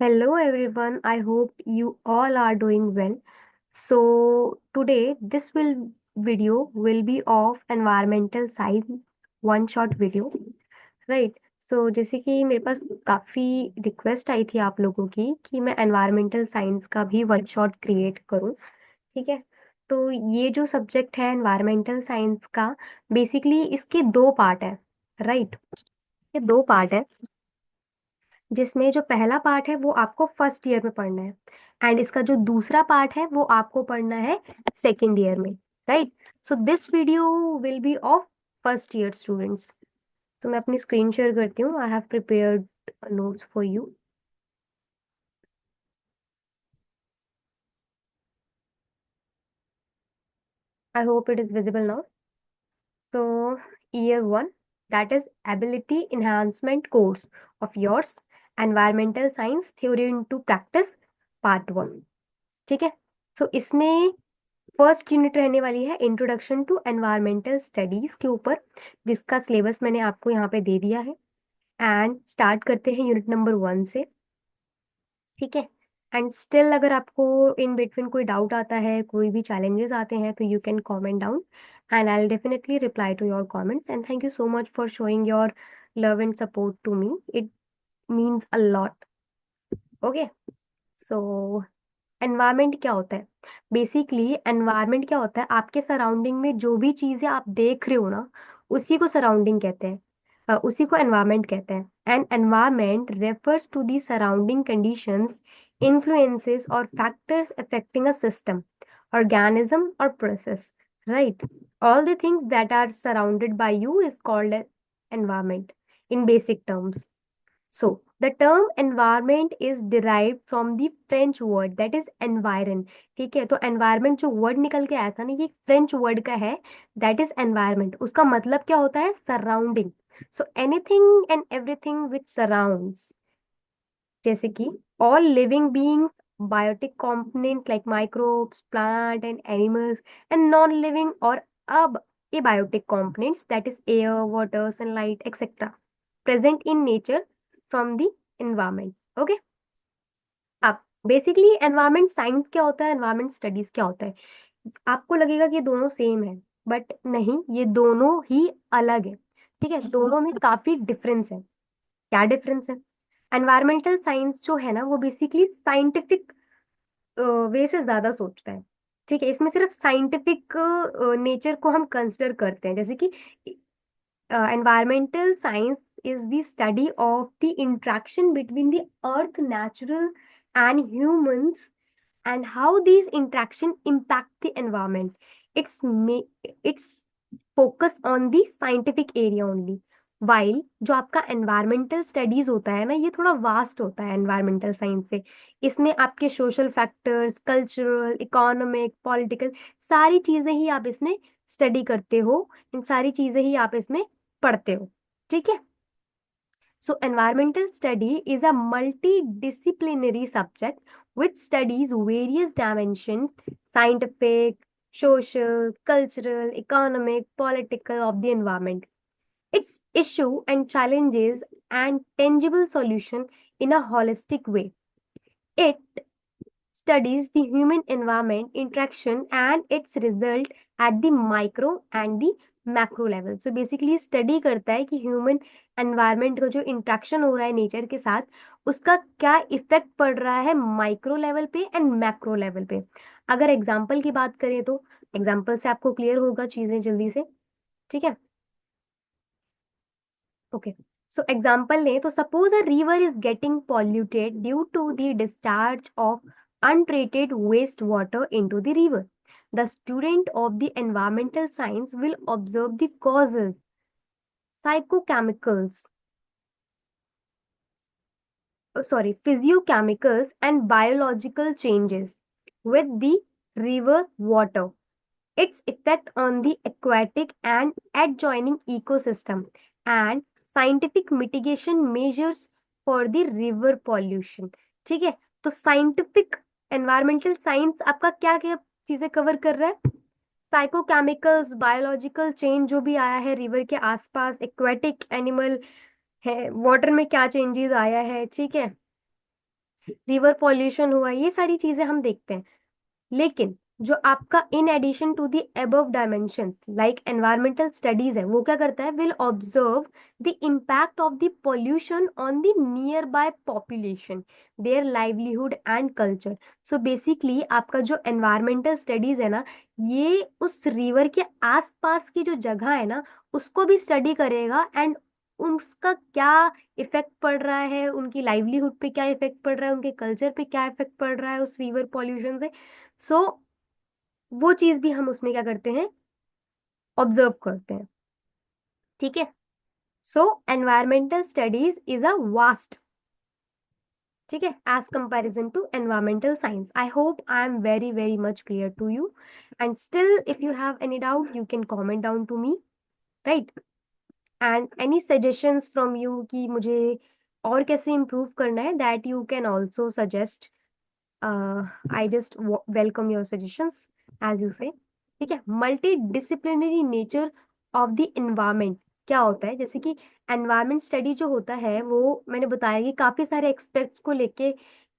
Hello everyone, I hope you all are doing well. So today this will video will be of environmental science one shot video, right? So जैसे कि मेरे पास काफ़ी request आई थी आप लोगों की कि मैं एनवायरमेंटल साइंस का भी वन शॉट क्रिएट करूं, ठीक है। तो ये जो सब्जेक्ट है एनवायरमेंटल साइंस का, बेसिकली इसके दो पार्ट है, राइट। ये दो पार्ट है जिसमें जो पहला पार्ट है वो आपको फर्स्ट ईयर में पढ़ना है एंड इसका जो दूसरा पार्ट है वो आपको पढ़ना है सेकेंड ईयर में, right. So this video will be of first year students. तो मैं अपनी स्क्रीन शेयर करती हूँ। I have prepared notes for you. I hope it is visible now. तो year one, that is ability enhancement course of yours, environmental science theory into practice, part one, ठीक है। सो इसमें first unit रहने वाली है introduction to environmental studies के ऊपर, जिसका सिलेबस मैंने आपको यहाँ पे दे दिया है। एंड स्टार्ट करते हैं यूनिट नंबर वन से, ठीक है। एंड स्टिल अगर आपको इन बिटवीन कोई डाउट आता है, कोई भी चैलेंजेस आते हैं, तो you can comment down and I will definitely reply to your comments. And thank you so much for showing your love and support to me, it means a lot. Okay. So environment क्या होता है? Basically environment क्या होता है, आपके surrounding में जो भी चीजें आप देख रहे हो ना, उसी को सराउंडिंग कहते हैं, उसी को एनवायरमेंट कहते हैं। And environment refers to the surrounding conditions, influences or factors affecting a system, organism or process, right? All the things that are surrounded by you is called as environment in basic terms. So, the term environment is derived from the French word that is environ. ठीक है, तो environment जो word निकल के आया था ना, ये फ्रेंच वर्ड का है, that is environment। उसका मतलब क्या होता है? surrounding। So anything and everything which surrounds, जैसे कि all living beings, biotic components like microbes, plant and animals, and non-living or abiotic components, that is air, water, sunlight, etc., present in nature from the environment। Okay। अब basically environment science क्या होता है, environment studies क्या होता है? आपको लगेगा कि ये दोनों सेम है, बट नहीं, ये दोनों ही अलग है, ठीक है। दोनों में काफी डिफरेंस है। क्या डिफरेंस है? एनवायरमेंटल साइंस जो है ना, वो बेसिकली साइंटिफिक वे से ज्यादा सोचता है, ठीक है। इसमें सिर्फ साइंटिफिक नेचर को हम कंसिडर करते हैं, जैसे कि environmental science is the study of the interaction between the earth, natural and humans, and how these interaction impact the environment। It's focus on the scientific area only, while जो आपका environmental studies होता है ना, ये थोड़ा vast होता है environmental science से। इसमें आपके social factors, cultural, economic, political, सारी चीजें ही आप इसमें स्टडी करते हो, इन सारी चीजें ही आप इसमें पढ़ते हो, ठीक है। So environmental study is a multidisciplinary subject which studies various dimensions, scientific, social, cultural, economic, political, of the environment, its issue and challenges and tangible solution in a holistic way। It studies the human environment interaction and its result at the micro and the macro level. So basically study करता है कि human environment का जो interaction हो रहा है nature के साथ, उसका क्या इफेक्ट पड़ रहा है माइक्रो लेवल पे एंड मैक्रो लेवल पे। अगर एग्जाम्पल की बात करें तो एग्जाम्पल से आपको क्लियर होगा चीजें जल्दी से, ठीक है। ओके। सो एग्जाम्पल लें तो suppose a river is getting polluted due to the discharge of untreated wastewater into the river। The student of the environmental science will observe the causes, psychochemicals, physiochemicals and biological changes with the river water, its effect on the aquatic and adjoining ecosystem, and scientific mitigation measures for the river pollution। ठीक है। तो scientific environmental science आपका क्या क्या चीजें cover कर रहा है? साइकोकेमिकल्स, बायोलॉजिकल चेंज जो भी आया है रिवर के आसपास, एक्वेटिक एनिमल है, वाटर में क्या चेंजेस आया है, ठीक है। रिवर पॉल्यूशन हुआ, ये सारी चीजें हम देखते हैं। लेकिन जो आपका in addition to the above dimension like environmental studies है, वो क्या करता है, will observe the impact of the pollution on the nearby population, their livelihood and culture. So basically आपका जो एनवायरमेंटल स्टडीज है ना, ये उस रिवर के आसपास की जो जगह है ना, उसको भी स्टडी करेगा, एंड उसका क्या इफेक्ट पड़ रहा है, उनकी लाइवलीहुड पे क्या इफेक्ट पड़ रहा है, उनके कल्चर पे क्या इफेक्ट पड़ रहा है उस रिवर पॉल्यूशन से। सो वो चीज भी हम उसमें क्या करते हैं, ऑब्जर्व करते हैं। ठीक है। So environmental studies is a vast, ठीक है, as comparison to environmental science. I hope I am very very much clear to you, and still if you have any doubt you can comment down to me, right. And any suggestions from you कि मुझे और कैसे improve करना है, that you can also suggest. I just welcome your suggestions as you say. ठीक है। Multi disciplinary nature of the environment क्या होता है, जैसे कि एनवायरमेंट स्टडी जो होता है वो मैंने बताया कि काफी सारे एक्सपेक्ट्स को लेके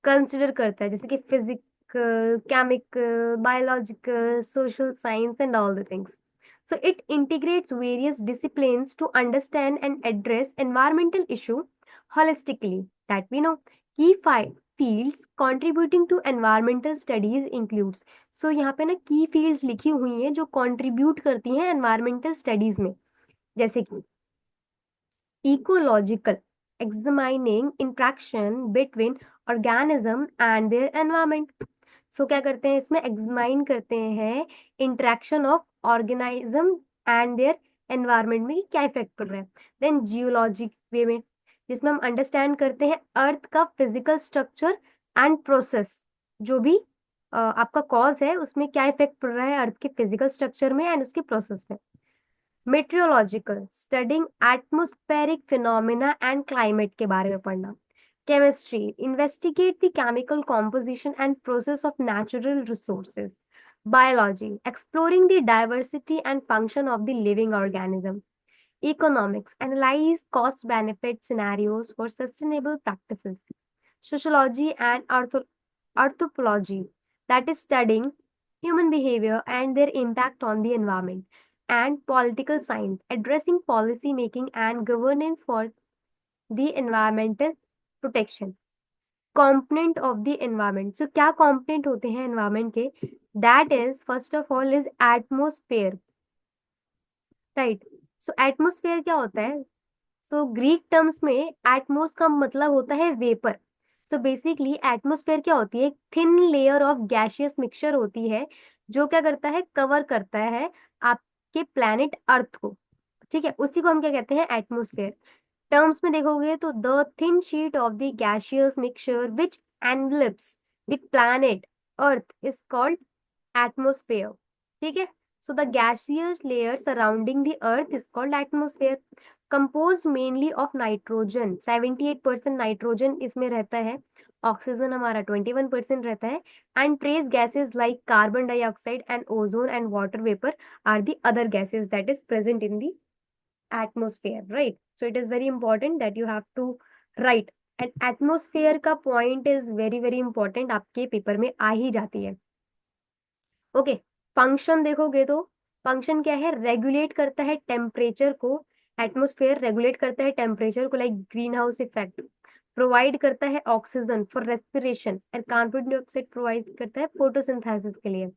कंसिडर करता है, जैसे कि physical, chemical, biological, social science and all the things. So it integrates various disciplines to understand and address environmental issue holistically. That we know. Key fields contributing to environmental studies includes. So यहाँ पे ना की fields लिखी हुई हैं जो contribute करती हैं environmental studies में, जैसे कि ecological, examining interaction between organism and their environment. सो क्या करते हैं इसमें, एग्जामाइन करते हैं interaction of organism and their environment में कि क्या इफेक्ट पड़ रहा है। देन जियोलॉजिक वे में, जिसमें हम अंडरस्टैंड करते हैं अर्थ का फिजिकल स्ट्रक्चर एंड प्रोसेस, जो भी आपका कॉज है उसमें क्या इफेक्ट पड़ रहा है अर्थ के फिजिकल स्ट्रक्चर में एंड उसके प्रोसेस में। Meteorological, studying atmospheric phenomena and climate के बारे में पढ़ना। Chemistry, investigate the chemical composition and process of natural resources. Biology, exploring the diversity and function of the living organism. Economics, analyze cost benefit scenarios for sustainable practices. Sociology and anthropology, that is studying human behavior and their impact on the environment. And political science, addressing policy making and governance for the environmental protection. Component of the environment. So क्या component होते हैं environment के? That is first of all is atmosphere, right? So atmosphere क्या होता है? तो Greek terms में Atmos का मतलब होता है वेपर। सो बेसिकली एटमोस्फेयर क्या होती है, एक thin layer of gaseous mixture होती है जो क्या करता है, कवर करता है आपके प्लैनेट अर्थ को। ठीक है, उसी को हम क्या कहते हैं, एटमोस्फेयर। टर्म्स में देखोगे तो the thin sheet of the gaseous mixture which envelopes the planet earth is called atmosphere. ठीक है। So the gaseous layer surrounding the earth is called atmosphere. Composed mainly of nitrogen, 78% nitrogen इसमें रहता है, oxygen हमारा 21% रहता है, and trace gases like carbon dioxide and ozone and water vapour are the other gases that is present in the atmosphere, right? So it is very important that you have to write. And atmosphere का point is very very important, आपके paper में आ ही जाती है। Okay. Function देखोगे तो function क्या है, regulate करता है टेम्परेचर को, एटमोस्फेयर रेगुलेट करता है टेम्परेचर को like green house effect, provide करता है oxygen for respiration, and carbon dioxide provide करता है फोटोसिंथेसिस के लिए,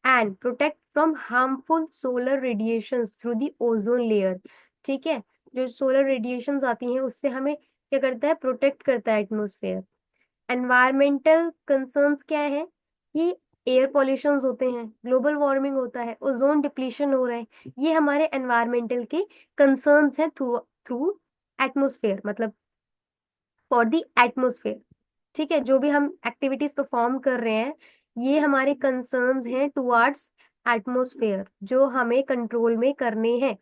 and protect from harmful solar radiation through the ozone layer. ठीक है, जो सोलर रेडिएशन आती हैं उससे हमें क्या करता है, प्रोटेक्ट करता है एटमोस्फेयर। एनवायरमेंटल कंसर्न्स क्या है कि एयर पॉल्यूशन होते हैं, ग्लोबल वार्मिंग होता है, ओजोन डिप्लीशन हो रहा है, ये हमारे एनवायरमेंटल के कंसर्न्स हैं थ्रू थ्रू एटमोस्फेयर, मतलब फॉर द एटमोस्फेयर। ठीक है, जो भी हम एक्टिविटीज परफॉर्म कर रहे हैं ये हमारे कंसर्न्स हैं टुवर्ड्स एटमोस्फेयर जो हमें कंट्रोल में करने हैं।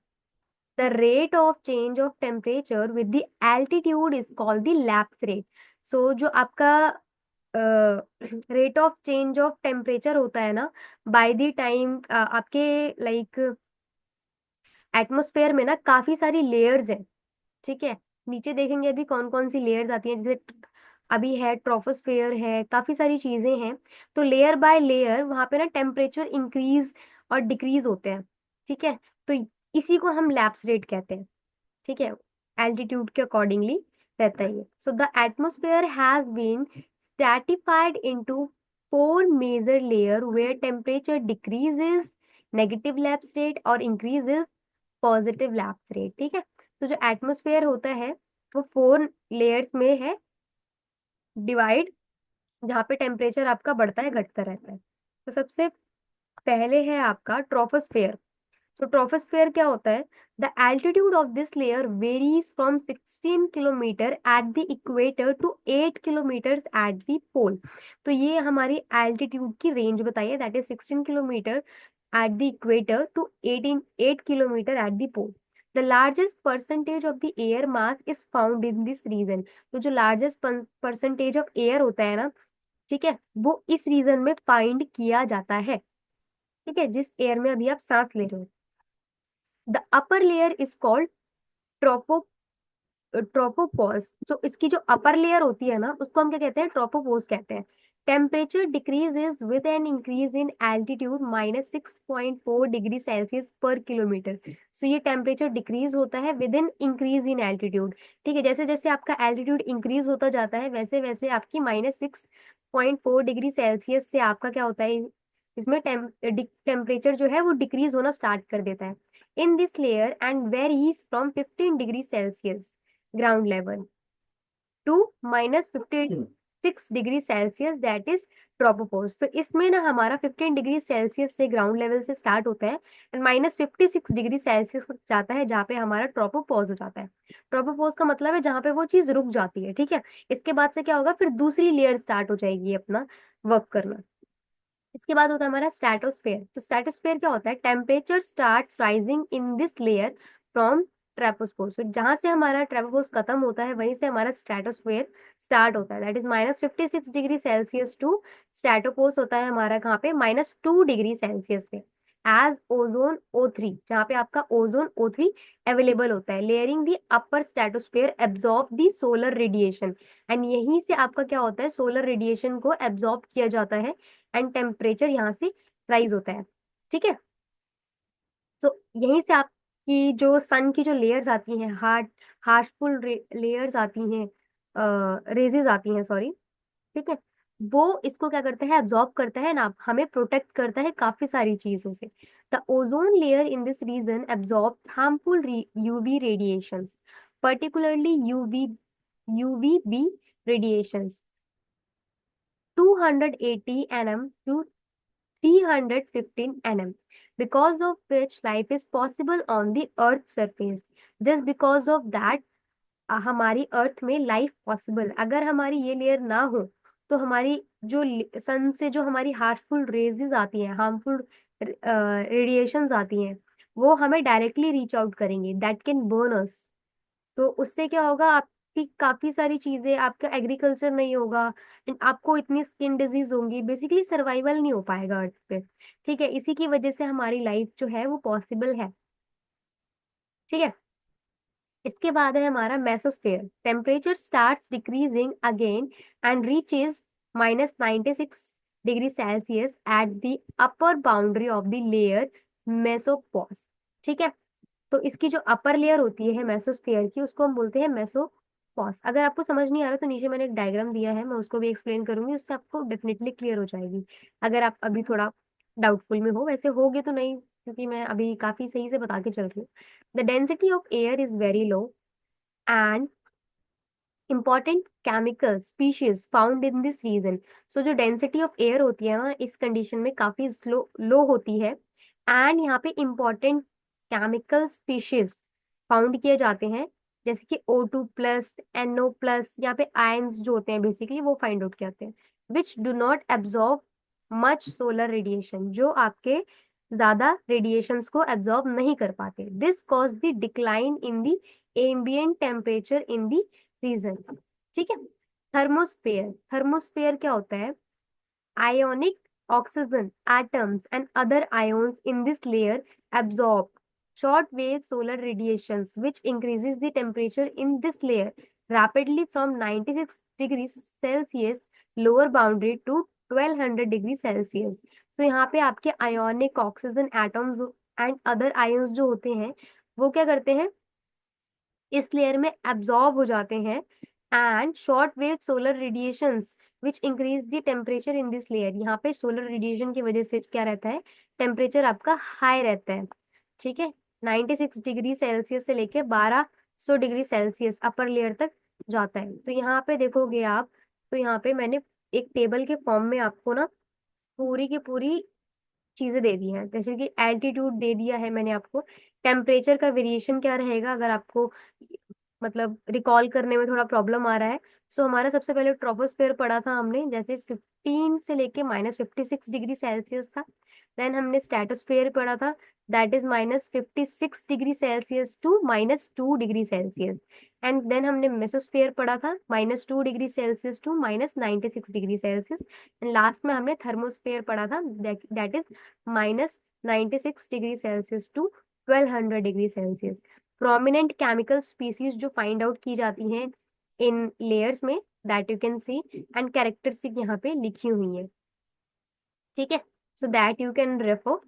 The rate of change of temperature with the altitude is called the lapse rate. So जो आपका rate of change of temperature होता है ना, बाय द टाइम आपके लाइक एटमोस्फेयर में ना काफी सारी लेयर्स हैं। ठीक है, नीचे देखेंगे अभी कौन कौन सी लेयर्स आती हैं, जैसे अभी है ट्रोपोस्फेयर है, काफी सारी चीजें हैं। तो लेयर बाय लेयर वहां पे ना टेम्परेचर इंक्रीज और डिक्रीज होते हैं। ठीक है, तो इसी को हम लैप्स रेट कहते हैं। ठीक है, एल्टीट्यूड के अकॉर्डिंगली रहता है ये। So the atmosphere has been stratified into four major layer where temperature decreases, negative lapse rate और increases पॉजिटिव लैप्स रेट। ठीक है, तो जो एटमोस्फेयर होता है वो 4 लेयर्स में है डिवाइड, जहाँ पे टेम्परेचर आपका बढ़ता है घटता रहता है। तो सबसे पहले है आपका ट्रोपोस्फेयर। तो ट्रोपोस्फेयर क्या होता है? The altitude of this layer varies from 16 kilometre at the equator to 8 kilometre at the pole. तो ये हमारी एल्टीट्यूड की रेंज बताइए, that is 16 kilometre at the equator to 8 kilometer at the pole. The largest percentage of the air mass is found in this region. तो जो largest percentage of air होता है ना, ठीक है, वो इस रीजन में फाइंड किया जाता है। ठीक है, जिस एयर में अभी आप सांस ले रहे हो। The upper layer is called ट्रोपो tropopause. तो इसकी जो अपर लेयर होती है ना, उसको हम क्या कहते हैं? ट्रोपोपोज कहते हैं। Temperature decreases with an increase in altitude -6.4 degree Celsius पर किलोमीटर। सो ये टेम्परेचर डिक्रीज होता है with in increase in altitude. ठीक है, जैसे जैसे आपका एल्टीट्यूड इंक्रीज होता जाता है वैसे वैसे आपकी -6.4 डिग्री सेल्सियस से आपका क्या होता है, इसमें टेम्परेचर जो है वो डिक्रीज होना स्टार्ट कर देता है in this layer and varies from 15 degree Celsius ground level to -56 degree Celsius, that is tropopause. तो इसमें ना हमारा 15 डिग्री सेल्सियस से ग्राउंड लेवल से स्टार्ट होता है एंड -56 डिग्री सेल्सियस तक जाता है, जहाँ पे हमारा ट्रोपोपोज हो जाता है। ट्रोपोपोज का मतलब है जहाँ पे वो चीज रुक जाती है। ठीक है, इसके बाद से क्या होगा, फिर दूसरी लेयर स्टार्ट हो जाएगी अपना वर्क करना। इसके बाद होता है हमारा स्ट्रेटोस्फेयर। तो स्ट्रेटोस्फेयर क्या होता है? Temperature starts rising in this layer from tropospheres. तो जहां से हमारा ट्रेपोस्फोर्स खत्म होता है वहीं से हमारा स्ट्रेटोस्फेयर स्टार्ट होता है, that is -56 degree Celsius to stratopause होता है हमारा कहाँ पे? -2 डिग्री सेल्सियस पे। एज ओजोन O3, जहाँ पे आपका ओजोन O3 अवेलेबल होता है, layering the upper stratosphere absorb the solar radiation. And यहीं से आपका क्या होता है? सोलर रेडिएशन को एब्जॉर्ब किया जाता है एंड टेम्परेचर यहाँ से राइज होता है। ठीक है, तो यहीं से आपकी जो सन की जो लेयर्स आती हैं, हार्टफुल लेयर्स आती हैं, रेजेस आती हैं, सॉरी। ठीक है, वो इसको क्या करता है? एब्जॉर्ब करता है ना, हमें प्रोटेक्ट करता है काफी सारी चीजों से। The ozone layer in this region absorb harmful UV radiations, particularly UVB radiations 280 nm to 315 nm, because of which life is possible on the earth's surface. Just because of that हमारी अर्थ में life possible. अगर हमारी ये layer ना हो तो हमारी जो सन से जो हमारी हार्मफुल रेजेस आती हैं, हार्मफुल रेडिएशंस आती हैं, वो हमें डायरेक्टली रीच आउट करेंगे, दैट कैन बर्न अस। तो उससे क्या होगा, आपकी काफी सारी चीजें, आपका एग्रीकल्चर नहीं होगा and आपको इतनी स्किन डिजीज होंगी, बेसिकली सर्वाइवल नहीं हो पाएगा अर्थ पे। ठीक है, इसी की वजह से हमारी लाइफ जो है वो पॉसिबल है। ठीक है, इसके बाद है हमारा mesosphere. Temperature starts decreasing again and reaches -96 degree Celsius at the upper boundary of the layer mesopause. ठीक है, तो इसकी जो अपर लेयर होती है मेसोस्फेयर की, उसको हम बोलते हैं मेसोपॉस। अगर आपको समझ नहीं आ रहा तो नीचे मैंने एक डायग्राम दिया है, मैं उसको भी एक्सप्लेन करूंगी, उससे आपको डेफिनेटली क्लियर हो जाएगी। अगर आप अभी थोड़ा डाउटफुल में हो, वैसे होगे तो नहीं, क्योंकि मैं अभी काफी सही से बता के चल रही हूँ। The density of air is very low and important chemical species found in this region. So जो डेंसिटी ऑफ एयर होती है ना इस कंडीशन में काफी स्लो लो होती है एंड यहाँ पे important केमिकल स्पीशीज फाउंड किए जाते हैं, जैसे कि O2+, NO+, यहाँ पे आयंस जो होते हैं बेसिकली वो फाइंड आउट किए जाते हैं, which do not absorb much solar radiation, जो आपके ज्यादा रेडिएशंस को एब्जॉर्ब नहीं कर पाते। This cause the decline in the ambient temperature in the region. ठीक है, थर्मोस्फेयर। थर्मोस्फेयर क्या होता है? Ionic oxygen atoms and other ions in this layer absorb short wave solar radiations which increases the temperature in this layer rapidly from 96 degrees Celsius lower boundary to 1200 degree Celsius. तो यहाँ पे आपके ionic oxygen atoms and other ions जो होते हैं वो क्या करते हैं, इस लेयर में एब्जॉर्ब हो जाते हैं, and short wave solar radiations which increase the temperature in this layer. यहाँ पे सोलर रेडिएशन की वजह से क्या रहता है, टेम्परेचर आपका हाई रहता है। ठीक है, 96 डिग्री सेल्सियस से लेके 1200 डिग्री सेल्सियस अपर लेयर तक जाता है। तो यहाँ पे देखोगे आप, तो यहाँ पे मैंने एक टेबल के फॉर्म में आपको ना पूरी की पूरी चीजें दे दी हैं, जैसे कि एल्टीट्यूड दे दिया है मैंने आपको, टेम्परेचर का वेरिएशन क्या रहेगा अगर आपको मतलब रिकॉल करने में थोड़ा प्रॉब्लम आ रहा है। सो हमारा सबसे पहले ट्रोपोस्फेयर पढ़ा था हमने, जैसे 15 से लेके -56 डिग्री सेल्सियस था। देन हमने स्ट्रेटोस्फेयर पढ़ा था, that is -56 degree Celsius to -2 degree Celsius. And then हमने मेसोस्फेयर पढ़ा था, -2 degree Celsius to -96 degree Celsius. And last में हमने थर्मोस्फेयर पढ़ा था, that is -96 degree Celsius to 1200 degree Celsius. Prominent chemical species जो फाइंड आउट की जाती हैं इन लेयर्स में, that you can see, and characteristic यहाँ पे लिखी हुई है। ठीक है, so that you can refer.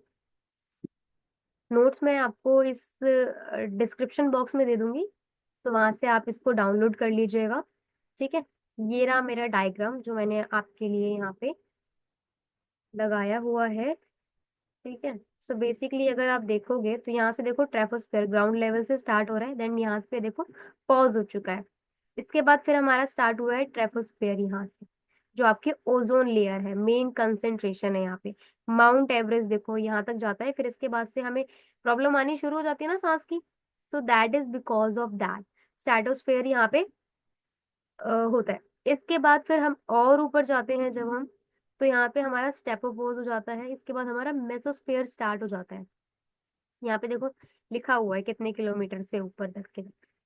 Notes मैं आपको इस डिस्क्रिप्शन बॉक्स में दे दूंगी, तो वहां से आप इसको डाउनलोड कर लीजिएगा। ठीक है, ये रहा मेरा डायग्राम जो मैंने आपके लिए यहाँ पे लगाया हुआ है। ठीक है, सो बेसिकली अगर आप देखोगे तो यहाँ से देखो ट्रेफोस्फेयर ग्राउंड लेवल से स्टार्ट हो रहा है, देन यहाँ पे देखो पॉज हो चुका है। इसके बाद फिर हमारा स्टार्ट हुआ है ट्रेफोस्फेयर, यहाँ से जो आपके ओजोन लेयर है, मेन कंसेंट्रेशन है यहाँ पे। माउंट एवरेस्ट देखो यहाँ तक जाता है, फिर इसके बाद से हमें प्रॉब्लम आनी शुरू हो जाती है ना सांस की, तो that is because of that stratosphere यहाँ पे होता है। इसके बाद फिर हम और ऊपर जाते हैं जब हम, तो यहाँ पे हमारा स्टेपोपोज हो जाता है। इसके बाद हमारा मेसोस्फेयर स्टार्ट हो जाता है, यहाँ पे देखो लिखा हुआ है कितने किलोमीटर से ऊपर तक के।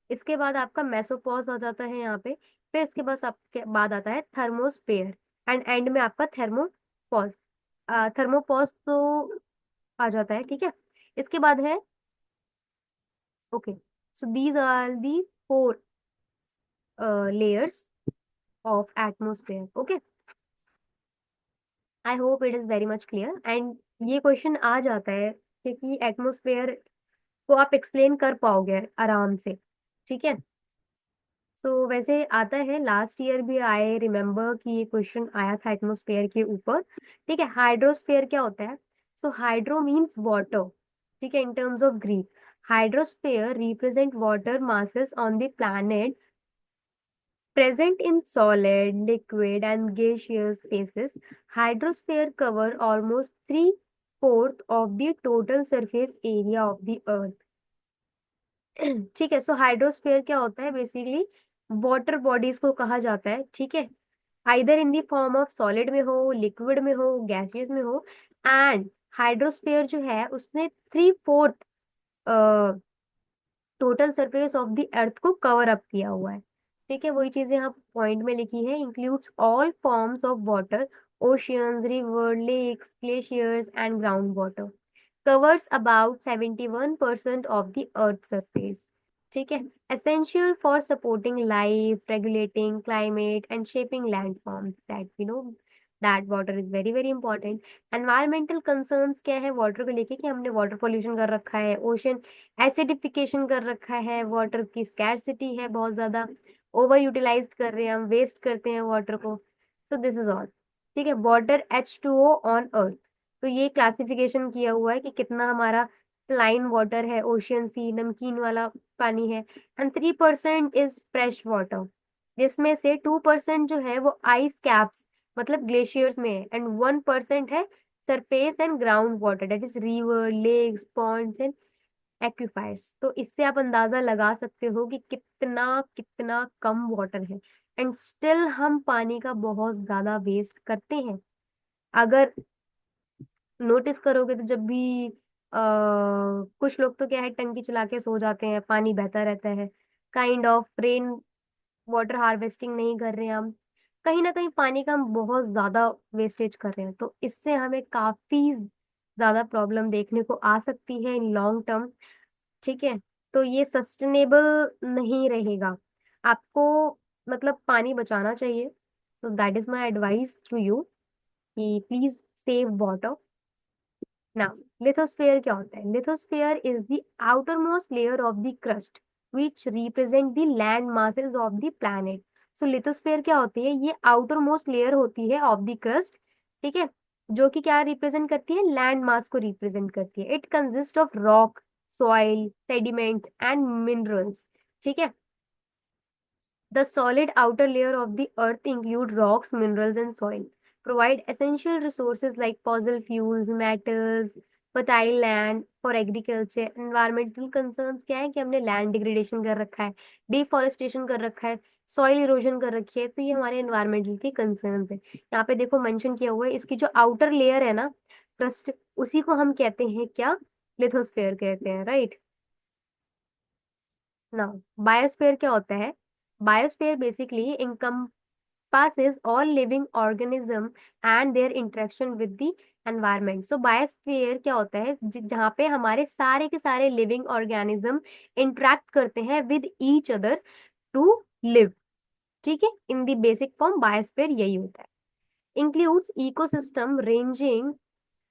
इसके बाद आपका मेसोपॉज आ जाता है यहाँ पे, फिर इसके बाद आपके बाद आता है थर्मोस्फेयर, एंड एंड में आपका थर्मोपॉज। थर्मोपॉज तो आ जाता है, ठीक है। इसके बाद है, okay, so these are the 4 layers of atmosphere, okay। I hope it is very much clear. And ये क्वेश्चन आ जाता है क्योंकि एटमोस्फेयर को आप एक्सप्लेन कर पाओगे आराम से। ठीक है, सो वैसे आता है, लास्ट ईयर भी आई रिमेम्बर कि ये क्वेश्चन आया था एटमोस्फेयर के ऊपर। ठीक है, हाइड्रोस्फेयर क्या होता है? सो हाइड्रो मीन्स वाटर, ठीक है, in terms of Greek. Hydrosphere represent water masses on the planet present in solid, liquid, and gaseous phases. Hydrosphere cover almost three-fourths of the total surface area of the earth. ठीक है, सो hydrosphere क्या होता है? Basically water bodies को कहा जाता है, ठीक है, either in the form of solid में हो, लिक्विड में हो, गैसियस में हो। एंड हाइड्रोस्फेयर जो है उसने 3/4 total surface of the earth को कवर अप किया हुआ है। ठीक है, वही चीजें यहाँ पॉइंट में लिखी है, includes all forms of water, oceans, river, lakes, glaciers and ground water, covers about 71% of the Earth's surface. ठीक है, essential for supporting life, regulating climate, and shaping landforms. That we know that water is very very important. Environmental concerns क्या है water को लेके, कि हमने water pollution कर रखा है, ओशन एसिडिफिकेशन कर रखा है, वाटर की स्कैरसिटी है बहुत ज्यादा, ओवर यूटिलाइज कर रहे हैं हम, वेस्ट करते हैं वाटर को। सो दिस इज ऑल। ठीक है, वाटर H2O ऑन अर्थ, तो ये क्लासिफिकेशन किया हुआ है कि कितना हमारा लाइन वाटर है, ओशियन सी नमकीन वाला पानी है। एंड 3% इज फ्रेश वाटर, जिसमें से 2% जो है वो आइस कैप्स मतलब ग्लेशियर्स में है, एंड 1% है surface and ground water, that is river, lakes, ponds and aquifers. तो इससे आप अंदाजा लगा सकते हो कि कितना कितना कम वाटर है, एंड स्टिल हम पानी का बहुत ज्यादा वेस्ट करते हैं। अगर नोटिस करोगे तो जब भी कुछ लोग तो क्या है, टंकी चला के सो जाते हैं, पानी बहता रहता है, kind of rain water harvesting नहीं कर रहे हैं हम, कहीं ना कहीं पानी का हम बहुत ज्यादा वेस्टेज कर रहे हैं। तो इससे हमें काफी ज्यादा प्रॉब्लम देखने को आ सकती है इन लॉन्ग टर्म। ठीक है, तो ये सस्टेनेबल नहीं रहेगा। आपको मतलब पानी बचाना चाहिए। तो that is my advice to you कि please save water. Now lithosphere क्या होता है? Lithosphere is the outermost layer of the crust which represent the land masses of the planet. So lithosphere क्या होती है? ये आउटर मोस्ट लेयर होती है ऑफ द क्रस्ट, ठीक है, जो कि क्या रिप्रेजेंट करती है? लैंड मास को रिप्रेजेंट करती है। It consist of rock, soil, sediment and minerals, ठीक है। The solid outer layer of the earth include rocks, minerals, and soil. Provide essential resources like fossil fuels, metals, fertile land for agriculture. Environmental concerns क्या है कि हमने land degradation कर रखा है, deforestation कर रखा है, soil erosion कर रखी है, तो ये हमारे environmental के concerns है। यहाँ पे देखो मेंशन किया हुआ है, इसकी जो outer layer है ना, crust, उसी को हम कहते हैं क्या? लिथोस्फेयर कहते हैं, राइट। नाउ बायोस्फीयर क्या होता है? Biosphere basically encompasses all living organism and their interaction with the environment. So biosphere क्या होता है? जहाँ पे हमारे सारे के सारे लिविंग ऑर्गेनिज्म इंटरेक्ट करते हैं with each other to live, ठीक है। In the basic form biosphere यही होता है। Includes ecosystem ranging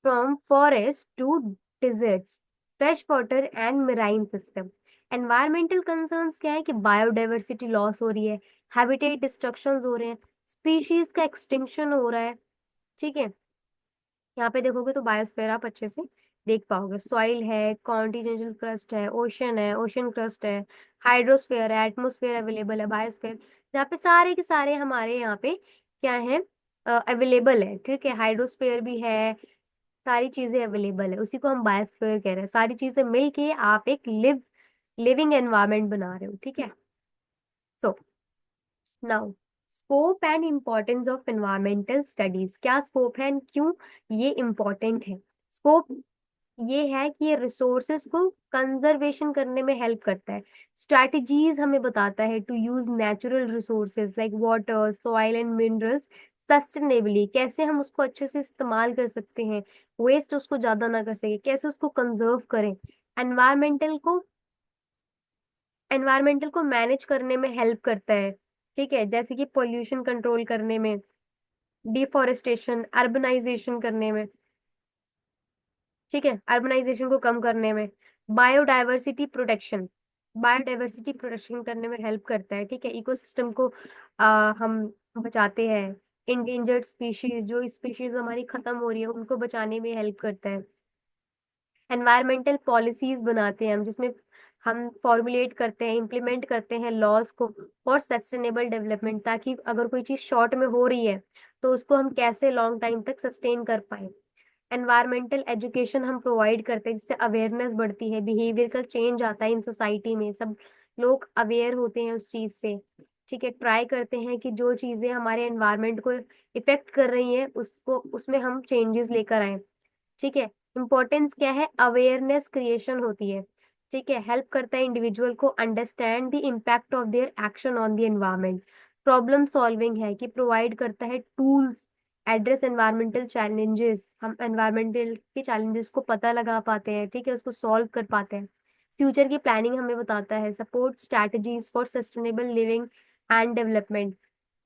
from forests to deserts, fresh water and marine system. Environmental concerns क्या है कि बायोडाइवर्सिटी लॉस हो रही है, हैबिटेट डिस्ट्रक्शंस हो रहे हैं, स्पीशीज का एक्सटिंक्शन हो रहा है, ठीक है। यहाँ पे देखोगे तो बायोस्फीयर आप अच्छे से देख पाओगे। सॉइल है, कॉन्टिनेंटल क्रस्ट है, ओशन क्रस्ट है, हाइड्रोस्फीयर है, एटमोस्फेयर अवेलेबल है, बायोस्फीयर जहाँ पे सारे के सारे हमारे यहाँ पे क्या है? अवेलेबल है, ठीक है। हाइड्रोस्फीयर भी है, सारी चीजें अवेलेबल है, उसी को हम बायोस्फीयर कह रहे हैं। सारी चीजें मिलके आप एक लिविंग एनवायरनमेंट बना रहे हो, ठीक है। So now scope and importance of environmental studies. क्या स्कोप है and क्यों ये इम्पोर्टेंट है? स्कोप ये है कि ये रिसोर्सेज को कंजर्वेशन करने में हेल्प करता है। स्ट्रैटेजीज हमें बताता है to use natural resources like water, soil and minerals sustainably. कैसे हम उसको अच्छे से इस्तेमाल कर सकते हैं, वेस्ट उसको ज्यादा ना कर सके, कैसे उसको कंजर्व करें। एनवायरमेंटल को एनवायरमेंटल को मैनेज करने में हेल्प करता है, ठीक है। जैसे कि पोल्यूशन कंट्रोल करने में, डिफोरेस्टेशन, अर्बनाइजेशन करने में, ठीक है, अर्बनाइजेशन को कम करने में। बायोडाइवर्सिटी प्रोटेक्शन, बायोडाइवर्सिटी प्रोटेक्शन करने में हेल्प करता है, ठीक है। इकोसिस्टम को हम बचाते हैं। इंडेंजर्ड स्पीशीज, जो स्पीशीज हमारी खत्म हो रही है उनको बचाने में हेल्प करता है। एनवायरमेंटल पॉलिसीज बनाते हैं हम, जिसमें हम फॉर्मुलेट करते हैं, इम्प्लीमेंट करते हैं लॉज को फॉर सस्टेनेबल डेवलपमेंट, ताकि अगर कोई चीज शॉर्ट में हो रही है तो उसको हम कैसे लॉन्ग टाइम तक सस्टेन कर पाए। एनवायरमेंटल एजुकेशन हम प्रोवाइड करते हैं, जिससे अवेयरनेस बढ़ती है, बिहेवियर का चेंज आता है इन सोसाइटी में, सब लोग अवेयर होते हैं उस चीज से, ठीक है। ट्राई करते हैं कि जो चीजें हमारे एनवायरमेंट को इफेक्ट कर रही हैं उसको, उसमें हम चेंजेस लेकर आए, ठीक है। इम्पोर्टेंस क्या है? अवेयरनेस क्रिएशन होती है, ठीक है। हेल्प करता है इंडिविजुअल को understand the impact of their action on the environment. Problem solving है कि प्रोवाइड करता है टूल्स एड्रेस एनवायरमेंटल चैलेंजेस। हम एनवायरमेंटल के चैलेंजेस को पता लगा पाते हैं, ठीक है, उसको सॉल्व कर पाते हैं। फ्यूचर की प्लानिंग हमें बताता है। Support strategies for sustainable living and development.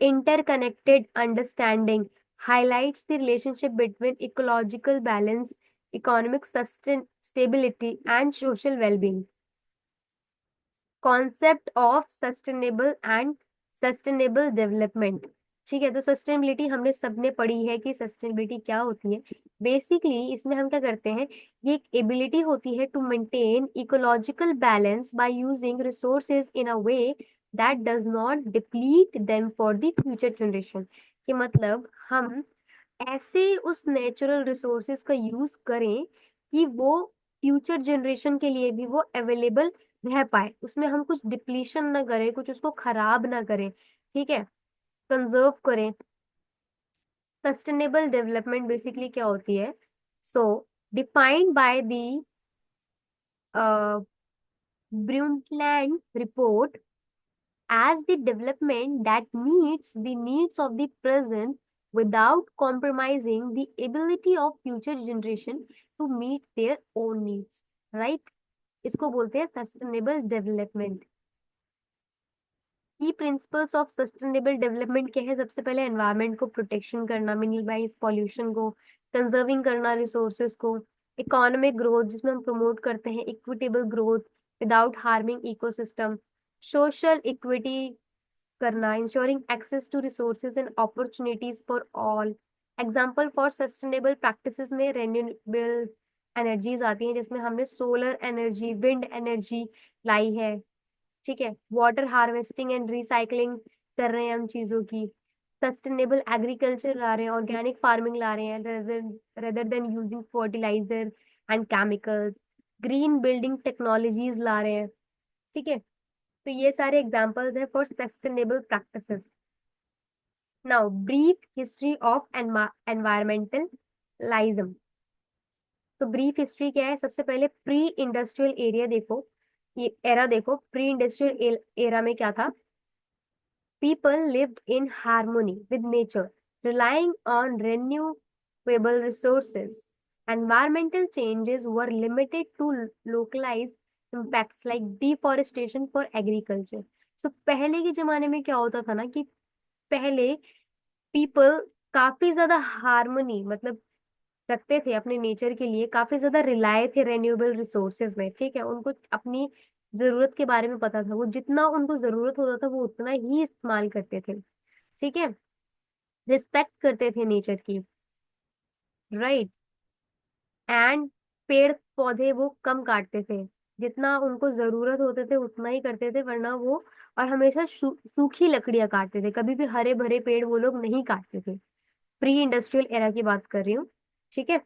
Interconnected understanding highlights the relationship between ecological balance, economic stability, and social well-being. Concept of sustainable and sustainable development, ठीक है। तो सस्टेनेबिलिटी हमने सबने पढ़ी है कि सस्टेनेबिलिटी क्या होती है। बेसिकली इसमें हम क्या करते हैं, ये एक एबिलिटी होती है to maintain ecological balance by using resources in a way that does not deplete them for the future generation. कि मतलब हम ऐसे उस नेचुरल रिसोर्सेज का यूज करें कि वो फ्यूचर जनरेशन के लिए भी वो अवेलेबल रह पाए, उसमें हम कुछ डिप्लीशन ना करें, कुछ उसको खराब ना करें, ठीक है, कंजर्व करें। सस्टेनेबल डेवलपमेंट बेसिकली क्या होती है? So defined by the Brundtland report as the development that meets the needs of the present without compromising the ability of future generation to meet their own needs, right? इसको बोलते हैं sustainable development. Key principles of sustainable development क्या है? सबसे पहले environment को protection करना, minimise pollution को, कंजर्विंग करना रिसोर्सेज को, इकोनॉमिक ग्रोथ जिसमें हम प्रमोट करते हैं equitable growth without harming ecosystem, social equity करना, ensuring access to resources and opportunities for all. Example for sustainable practices में रेन्यूएबल एनर्जीज आती हैं, जिसमें हमने सोलर एनर्जी, विंड एनर्जी लाई है। ठीक है, वाटर हार्वेस्टिंग एंड रिसाइकलिंग कर रहे हैं हम चीजों की। सस्टेनेबल एग्रीकल्चर ला रहे हैं, ऑर्गेनिक फार्मिंग ला रहे हैं rather than using fertiliser and chemicals. Green building technologies ला रहे हैं। ठीक है, तो ये सारे एग्जांपल्स हैं for sustainable practices. Now brief history of environmentalism. तो ब्रीफ हिस्ट्री क्या है? सबसे पहले प्री इंडस्ट्रियल एरिया देखो, ये एरा देखो। प्री इंडस्ट्रियल एरा में क्या था? People lived in harmony with nature, relying on renewable resources. Environmental changes were limited to localized impacts like deforestation for agriculture. So पहले के जमाने में क्या होता था ना कि पहले पीपल काफी ज्यादा हार्मनी मतलब रखते थे अपने नेचर के लिए, काफी ज्यादा रिलाय थे रेन्यूएबल रिसोर्सेज में। ठीक है, उनको अपनी जरूरत के बारे में पता था, वो जितना उनको जरूरत होता था वो उतना ही इस्तेमाल करते थे। ठीक है, रिस्पेक्ट करते थे नेचर की, राइट। एंड पेड़ पौधे वो कम काटते थे, जितना उनको जरूरत होते थे उतना ही करते थे, वरना वो और हमेशा सूखी लकड़ियां काटते थे, कभी भी हरे भरे पेड़ वो लोग नहीं काटते थे। प्री इंडस्ट्रियल एरा की बात कर रही हूँ। ठीक है,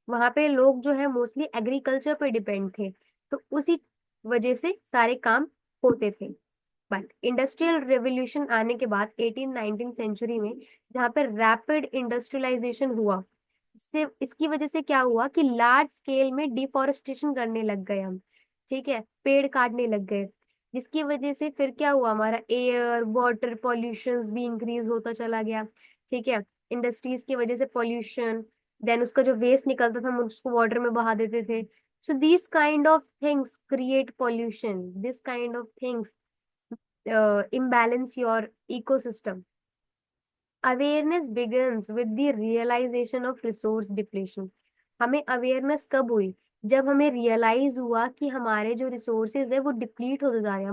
वहां पे लोग जो है मोस्टली एग्रीकल्चर पे डिपेंड थे, तो उसी वजह से सारे काम होते थे। बट इंडस्ट्रियल रेवोल्यूशन आने के बाद 18-19 सेंचुरी में, जहाँ पे रैपिड इंडस्ट्रियलाइजेशन हुआ, इससे इसकी वजह से क्या हुआ कि लार्ज स्केल में डिफोरेस्टेशन करने लग गए हम। ठीक है, पेड़ काटने लग गए, जिसकी वजह से फिर क्या हुआ, हमारा एयर वाटर पॉल्यूशन भी इंक्रीज होता चला गया। ठीक है, इंडस्ट्रीज की वजह से पॉल्यूशन, देन उसका जो वेस्ट निकलता था हम उसको वाटर में बहा देते थे। So this kind of things create pollution, this kind of things imbalance your ecosystem. Awareness begins with the realization of resource depletion. हमें अवेयरनेस कब हुई? जब हमें रियलाइज हुआ कि हमारे जो रिसोर्सेज है वो डिप्लीट होते जा रहे हैं,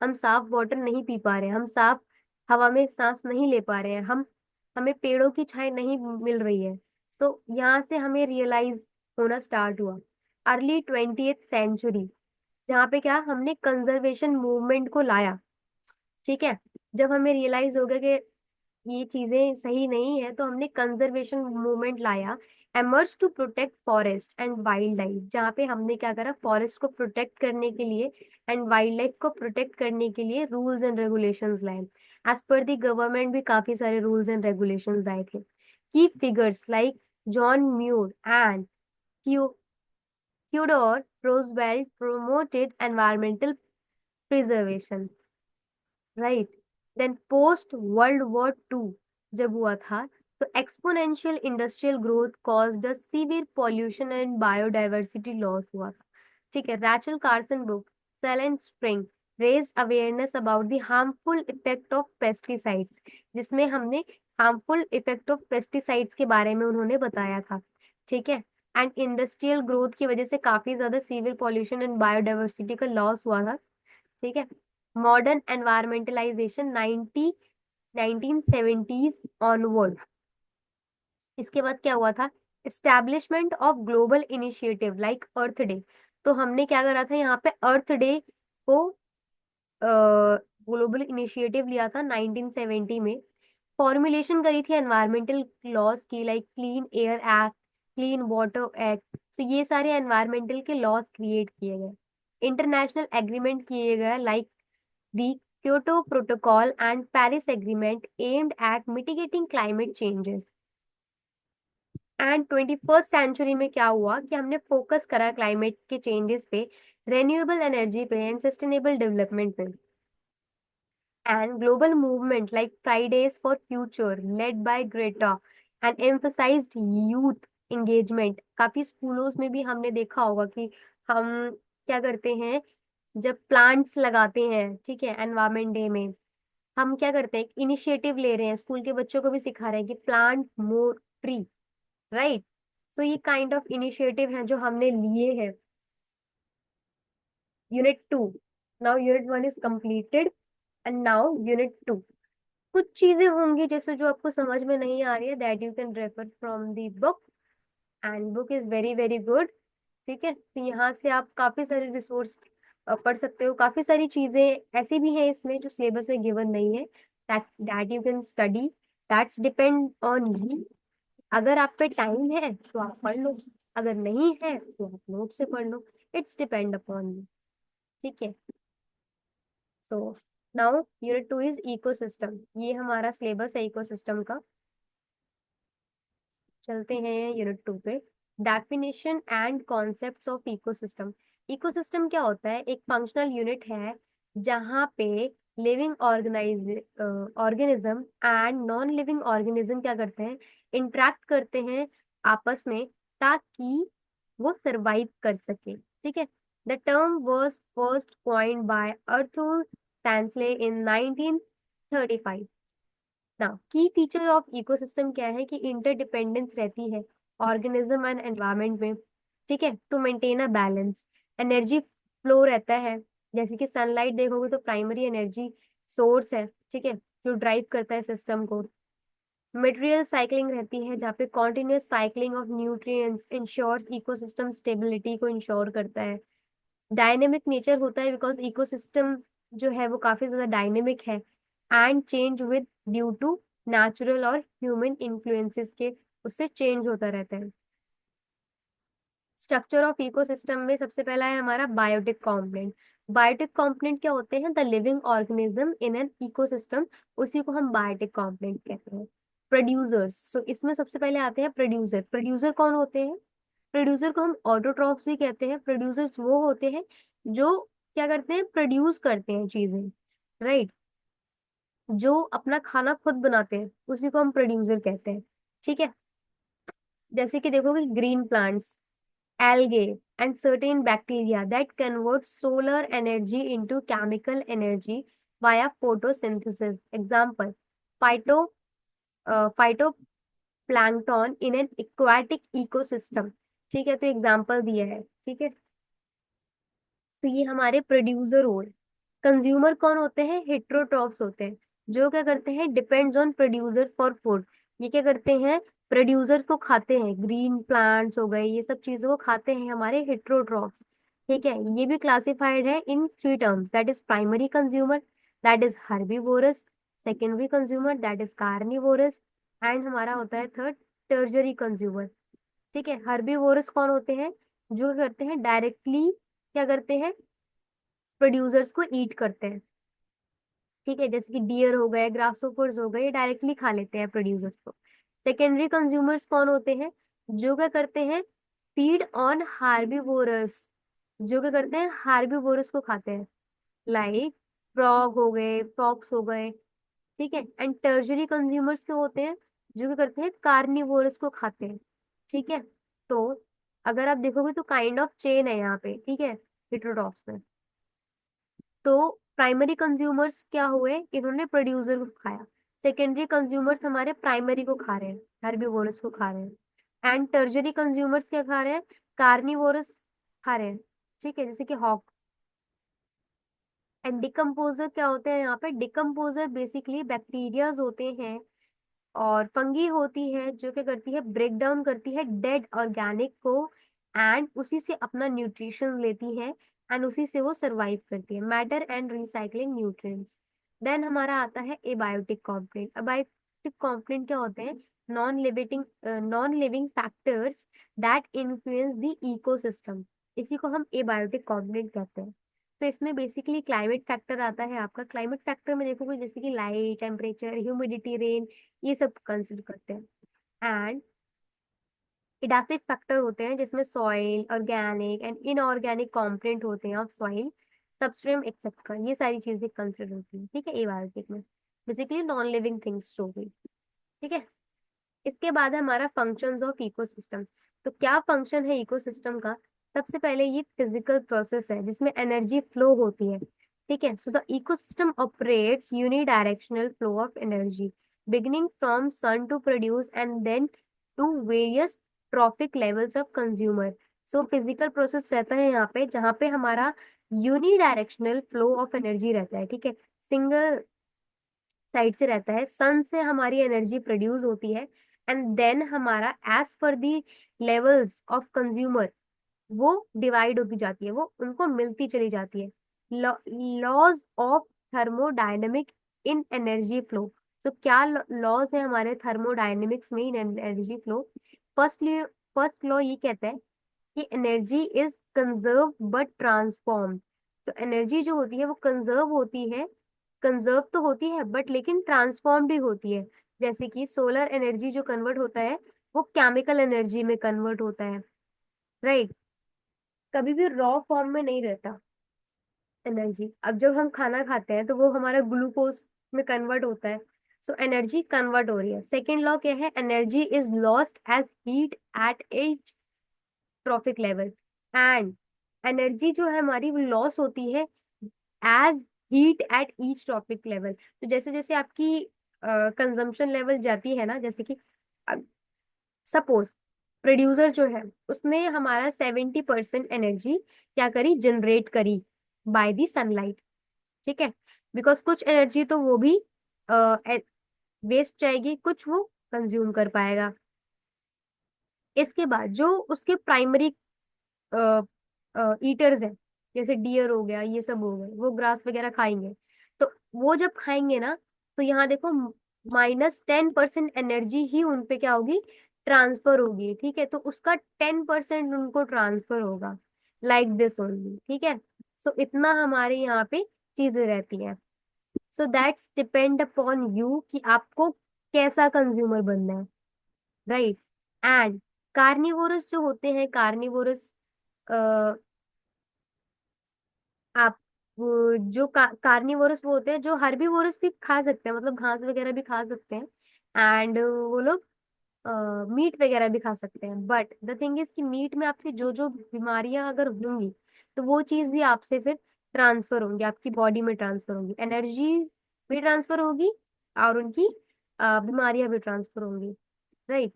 हम साफ वाटर नहीं पी पा रहे हैं, हम साफ हवा में सांस नहीं ले पा रहे हैं, हमें पेड़ों की छाई नहीं मिल रही है। तो यहाँ से हमें रियलाइज होना स्टार्ट हुआ अर्ली 20th सेंचुरी, जहाँ पे क्या हमने कंजर्वेशन मूवमेंट को लाया। ठीक है, जब हमें रियलाइज हो गया कि ये चीजें सही नहीं है, तो हमने कंजर्वेशन मूवमेंट लाया, emerge to protect forest and wildlife, जहाँ पे हमने क्या करा, फॉरेस्ट को प्रोटेक्ट करने के लिए एंड वाइल्ड लाइफ को प्रोटेक्ट करने के लिए रूल्स एंड रेगुलेशंस लाए। एज पर दी गवर्नमेंट भी काफी सारे रूल्स एंड रेगुलेशंस आए थे। की figures like John Muir and Theodore Roosevelt promoted environmental preservation, right? Then post World War II जब हुआ था, तो exponential industrial growth caused a severe pollution and biodiversity loss हुआ था। ठीक है, Rachel Carson book silent spring raised awareness about the harmful effect of pesticides, जिसमें हमने harmful effect of pesticides के बारे में उन्होंने बताया था। ठीक है, एंड इंडस्ट्रियल ग्रोथ की वजह से काफी ज्यादा सीवियर पॉल्यूशन एंड बायोडाइवर्सिटी का लॉस हुआ था। ठीक है, मॉडर्न एनवायरमेंटलाइजेशन 1970s ऑनवर्ड। इसके बाद क्या हुआ था, establishment of global initiative like earth day. तो हमने क्या करा था यहाँ पे, अर्थ डे को ग्लोबल इनिशिएटिव लिया था 1970 में। फॉर्मुलेशन करी थी एनवायरमेंटल लॉज की, like clean air act, clean water act. तो ये सारे एनवायरमेंटल के लॉज क्रिएट किए गए, इंटरनेशनल एग्रीमेंट किए गए like the Kyoto Protocol and Paris Agreement aimed at mitigating climate changes. And 21st century में क्या हुआ कि हमने फोकस करा क्लाइमेट के चेंजेस पे, रेन्यूएबल एनर्जी पे एंड सस्टेनेबल डेवलपमेंट पे। And global movement like Fridays for Future led by Greta and emphasized youth engagement। काफी स्कूलों में भी हमने देखा होगा कि हम क्या करते हैं, जब प्लांट्स लगाते हैं, ठीक है, एनवायरमेंट डे में हम क्या करते हैं, इनिशिएटिव ले रहे हैं, स्कूल के बच्चों को भी सिखा रहे हैं कि प्लांट मोर ट्री, राइट। सो ये काइंड ऑफ इनिशिएटिव है जो हमने लिए हैं। Unit 2, now unit 1 is completed and now unit 2। कुछ चीजें होंगी जैसे जो आपको समझ में नहीं आ रही है, that you can refer from the book, and book is very very good. ठीक है, तो यहाँ से आप काफी सारे रिसोर्स पढ़ सकते हो। काफी सारी चीजें ऐसी भी हैं इसमें जो सिलेबस में गिवन नहीं है, that you can study, that's depend on you. अगर आप पे टाइम है तो आप पढ़ लो, अगर नहीं है तो आप नोट से पढ़ लो, इट्स डिपेंड अपॉन यू। ठीक है, so now unit 2 is ecosystem, ये हमारा सिलेबस है इकोसिस्टम का। चलते हैं यूनिट 2 पे। Definition and concepts of ecosystem. Ecosystem क्या होता है, एक फंक्शनल यूनिट है जहाँ पे living organism and non living organism क्या करते हैं, इंटरेक्ट करते हैं आपस में, ताकि वो सरवाइव कर सके। ठीक है, the term was first coined by Arthur Tansley in 1935। ना की फीचर ऑफ इकोसिस्टम क्या है कि इंटरडिपेंडेंस रहती है ऑर्गेनिज्म एंड एनवायरनमेंट में। ठीक है, to maintain a balance, energy flow रहता है, जैसे कि सनलाइट देखोगे तो प्राइमरी एनर्जी सोर्स है, ठीक है, जो ड्राइव करता है सिस्टम को। मटेरियल साइकिलिंग रहती है जहाँ पे continuous cycling of nutrients ensures ecosystem stability को इंश्योर करता है। डायनेमिक नेचर होता है बिकॉज इकोसिस्टम जो है वो काफी ज्यादा डायनेमिक है, and change with due to natural और ह्यूमन इन्फ्लुएंसेस के, उससे चेंज होता रहता है। स्ट्रक्चर ऑफ इकोसिस्टम में सबसे पहला है हमारा बायोटिक कॉम्पोनेंट। बायोटिक कॉम्पोनेंट क्या होते हैं, the living organism in an ecosystem, उसी को हम बायोटिक कॉम्पोनेंट कहते हैं। प्रोड्यूसर्स, सो इसमें सबसे पहले आते हैं प्रोड्यूसर। प्रोड्यूसर कौन होते हैं, प्रोड्यूसर को हम ऑटोट्रॉफ्स ही कहते हैं। प्रोड्यूसर्स वो होते हैं जो क्या करते हैं, प्रोड्यूस करते हैं चीजें, राइट, जो अपना खाना खुद बनाते हैं, उसी को हम प्रोड्यूसर कहते हैं। ठीक है, जैसे कि देखोगे green plants, algae and certain bacteria that convert solar energy into chemical energy via photosynthesis. Example, phyto phytoplankton in an aquatic ecosystem। ठीक है, तो एग्जाम्पल दिया है। ठीक है, तो ये हमारे प्रोड्यूसर हुए। कंज्यूमर कौन होते हैं, हेट्रोट्रॉफ्स होते हैं, जो क्या करते हैं, depends on producer for food. ये क्या करते हैं, प्रोड्यूसर को खाते हैं, ग्रीन प्लांट्स हो गए, ये सब चीजों को खाते हैं हमारे हेट्रोट्रॉफ्स। ठीक है, ये भी क्लासिफाइड है in three terms, that is primary consumer, that is herbivorous, secondary consumer that is carnivorous, and हमारा होता है थर्ड टर्जरी कंज्यूमर। ठीक है, हर्बीवोरस कौन होते हैं, जो करते हैं डायरेक्टली क्या करते हैं, प्रोड्यूसर्स को ईट करते हैं। ठीक है, जैसे कि डियर हो गए, ग्रासोफर्स हो गए, ये डायरेक्टली खा लेते हैं प्रोड्यूसर्स को। सेकेंडरी कंज्यूमर्स कौन होते हैं, जो क्या करते हैं, फीड ऑन हार्बीवोरस, जो क्या करते हैं, हार्बीवोरस को खाते हैं, लाइक फ्रॉग हो गए, फॉक्स हो गए। ठीक है, एंड टर्जरी कंज्यूमर्स क्या होते हैं, जो क्या करते हैं, कार्निवोरस को खाते हैं। ठीक है, तो अगर आप देखोगे तो काइंड ऑफ चेन है यहाँ पे, ठीक है, हेटेरोट्रॉफ्स में। तो प्राइमरी कंज्यूमर्स क्या हुए, इन्होंने प्रोड्यूसर को खाया। सेकेंडरी कंज्यूमर्स हमारे प्राइमरी को खा रहे हैं, हर्बीवोरस को खा रहे हैं। एंड टर्जरी कंज्यूमर्स क्या खा रहे हैं, कार्निवोरस खा रहे हैं। ठीक है, जैसे कि हॉक। एंड डिकम्पोजर क्या होते हैं, यहाँ पे डिकम्पोजर बेसिकली बैक्टीरियाज होते हैं और फंगी होती है, जो क्या करती है, ब्रेक डाउन करती है डेड ऑर्गेनिक को, एंड उसी से अपना न्यूट्रिशन लेती है, एंड उसी से वो सरवाइव करती है, matter and recycling nutrients. Then हमारा आता है एबायोटिक कॉम्पोनेंट। एबायोटिक कॉम्पोनेंट क्या होते हैं, non living factors that influence the ecosystem, इसी को हम एबायोटिक कॉम्पोनेंट कहते हैं। तो इसमें बेसिकली क्लाइमेट फैक्टर आता है आपका। क्लाइमेट फैक्टर में देखोगे जैसे कि लाइट, टेम्परेचर, ह्यूमिडिटी, रेन, ये सब कंसिडर करते हैं। एंड इडाफिक फैक्टर होते हैं जिसमें soil, organic and inorganic component होते हैं ऑफ सॉइल, सबस्ट्रेम एक्सेट्रा, ये सारी चीजें कंसिडर होती हैं। ठीक है, एबायोटिक में बेसिकली नॉन लिविंग थिंग्स जो हुई। ठीक है, इसके बाद है हमारा फंक्शंस ऑफ इकोसिस्टम। तो क्या फंक्शन है इकोसिस्टम का, सबसे पहले ये फिजिकल प्रोसेस है जिसमें एनर्जी फ्लो होती है, ठीक है। So the ecosystem operates unidirectional flow of energy beginning from sun to produce and then to various trophic levels of consumer. So physical process रहता है यहाँ पे जहाँ पे हमारा यूनिडायरेक्शनल फ्लो ऑफ एनर्जी रहता है, ठीक है। सिंगल साइड से रहता है, सन से हमारी एनर्जी प्रोड्यूस होती है एंड देन हमारा as per the levels of consumer वो डिवाइड होती जाती है, वो उनको मिलती चली जाती है। Laws of thermodynamic in energy flow. तो क्या लॉज है हमारे थर्मोडायनेमिक्स में in energy flow? First first law ये कहता है कि energy is conserve but transform. तो एनर्जी जो होती है वो कंजर्व होती है, कंजर्व तो होती है बट लेकिन ट्रांसफॉर्म भी होती है। जैसे कि सोलर एनर्जी जो कन्वर्ट होता है वो केमिकल एनर्जी में कन्वर्ट होता है, राइट। कभी भी रॉ फॉर्म में नहीं रहता एनर्जी। अब जब हम खाना खाते हैं तो वो हमारा ग्लूकोज में कन्वर्ट होता है, सो एनर्जी कन्वर्ट हो रही है। सेकेंड लॉ क्या है? Energy is lost as heat at each trophic level, and energy जो है हमारी वो लॉस होती है as heat at each trophic level. तो जैसे जैसे आपकी कंजम्पशन लेवल जाती है ना, जैसे कि सपोज प्रोड्यूसर जो है उसने हमारा 70% एनर्जी क्या करी, जनरेट करी बाय दी सनलाइट, ठीक है। बिकॉज कुछ एनर्जी तो वो भी वेस्ट जाएगी, कुछ वो कंज्यूम कर पाएगा। इसके बाद जो उसके प्राइमरी ईटर्स है, जैसे डियर हो गया, ये सब हो गए, वो ग्रास वगैरह खाएंगे। तो वो जब खाएंगे ना, तो यहाँ देखो -10% एनर्जी ही उनपे क्या होगी, ट्रांसफर होगी, ठीक है। तो उसका 10% उनको ट्रांसफर होगा, लाइक दिस ओनली, ठीक है। सो इतना हमारे यहाँ पे चीजें रहती हैं। So that's depend upon you कि आपको कैसा कंज्यूमर बनना है, राइट। एंड कार्निवोरस जो होते हैं, कार्निवोरस आप जो कार्निवोरस वो होते हैं जो हर्बीवोरस भी खा सकते हैं, मतलब घास वगैरह भी खा सकते हैं, एंड वो लोग मीट वगैरह भी खा सकते हैं। बट द थिंग इज कि मीट में आपकी जो जो बीमारियां अगर होंगी तो वो चीज भी आपसे फिर ट्रांसफर होंगी, आपकी बॉडी में ट्रांसफर होंगी, एनर्जी भी ट्रांसफर होगी और उनकी बीमारियां भी ट्रांसफर होंगी, राइट।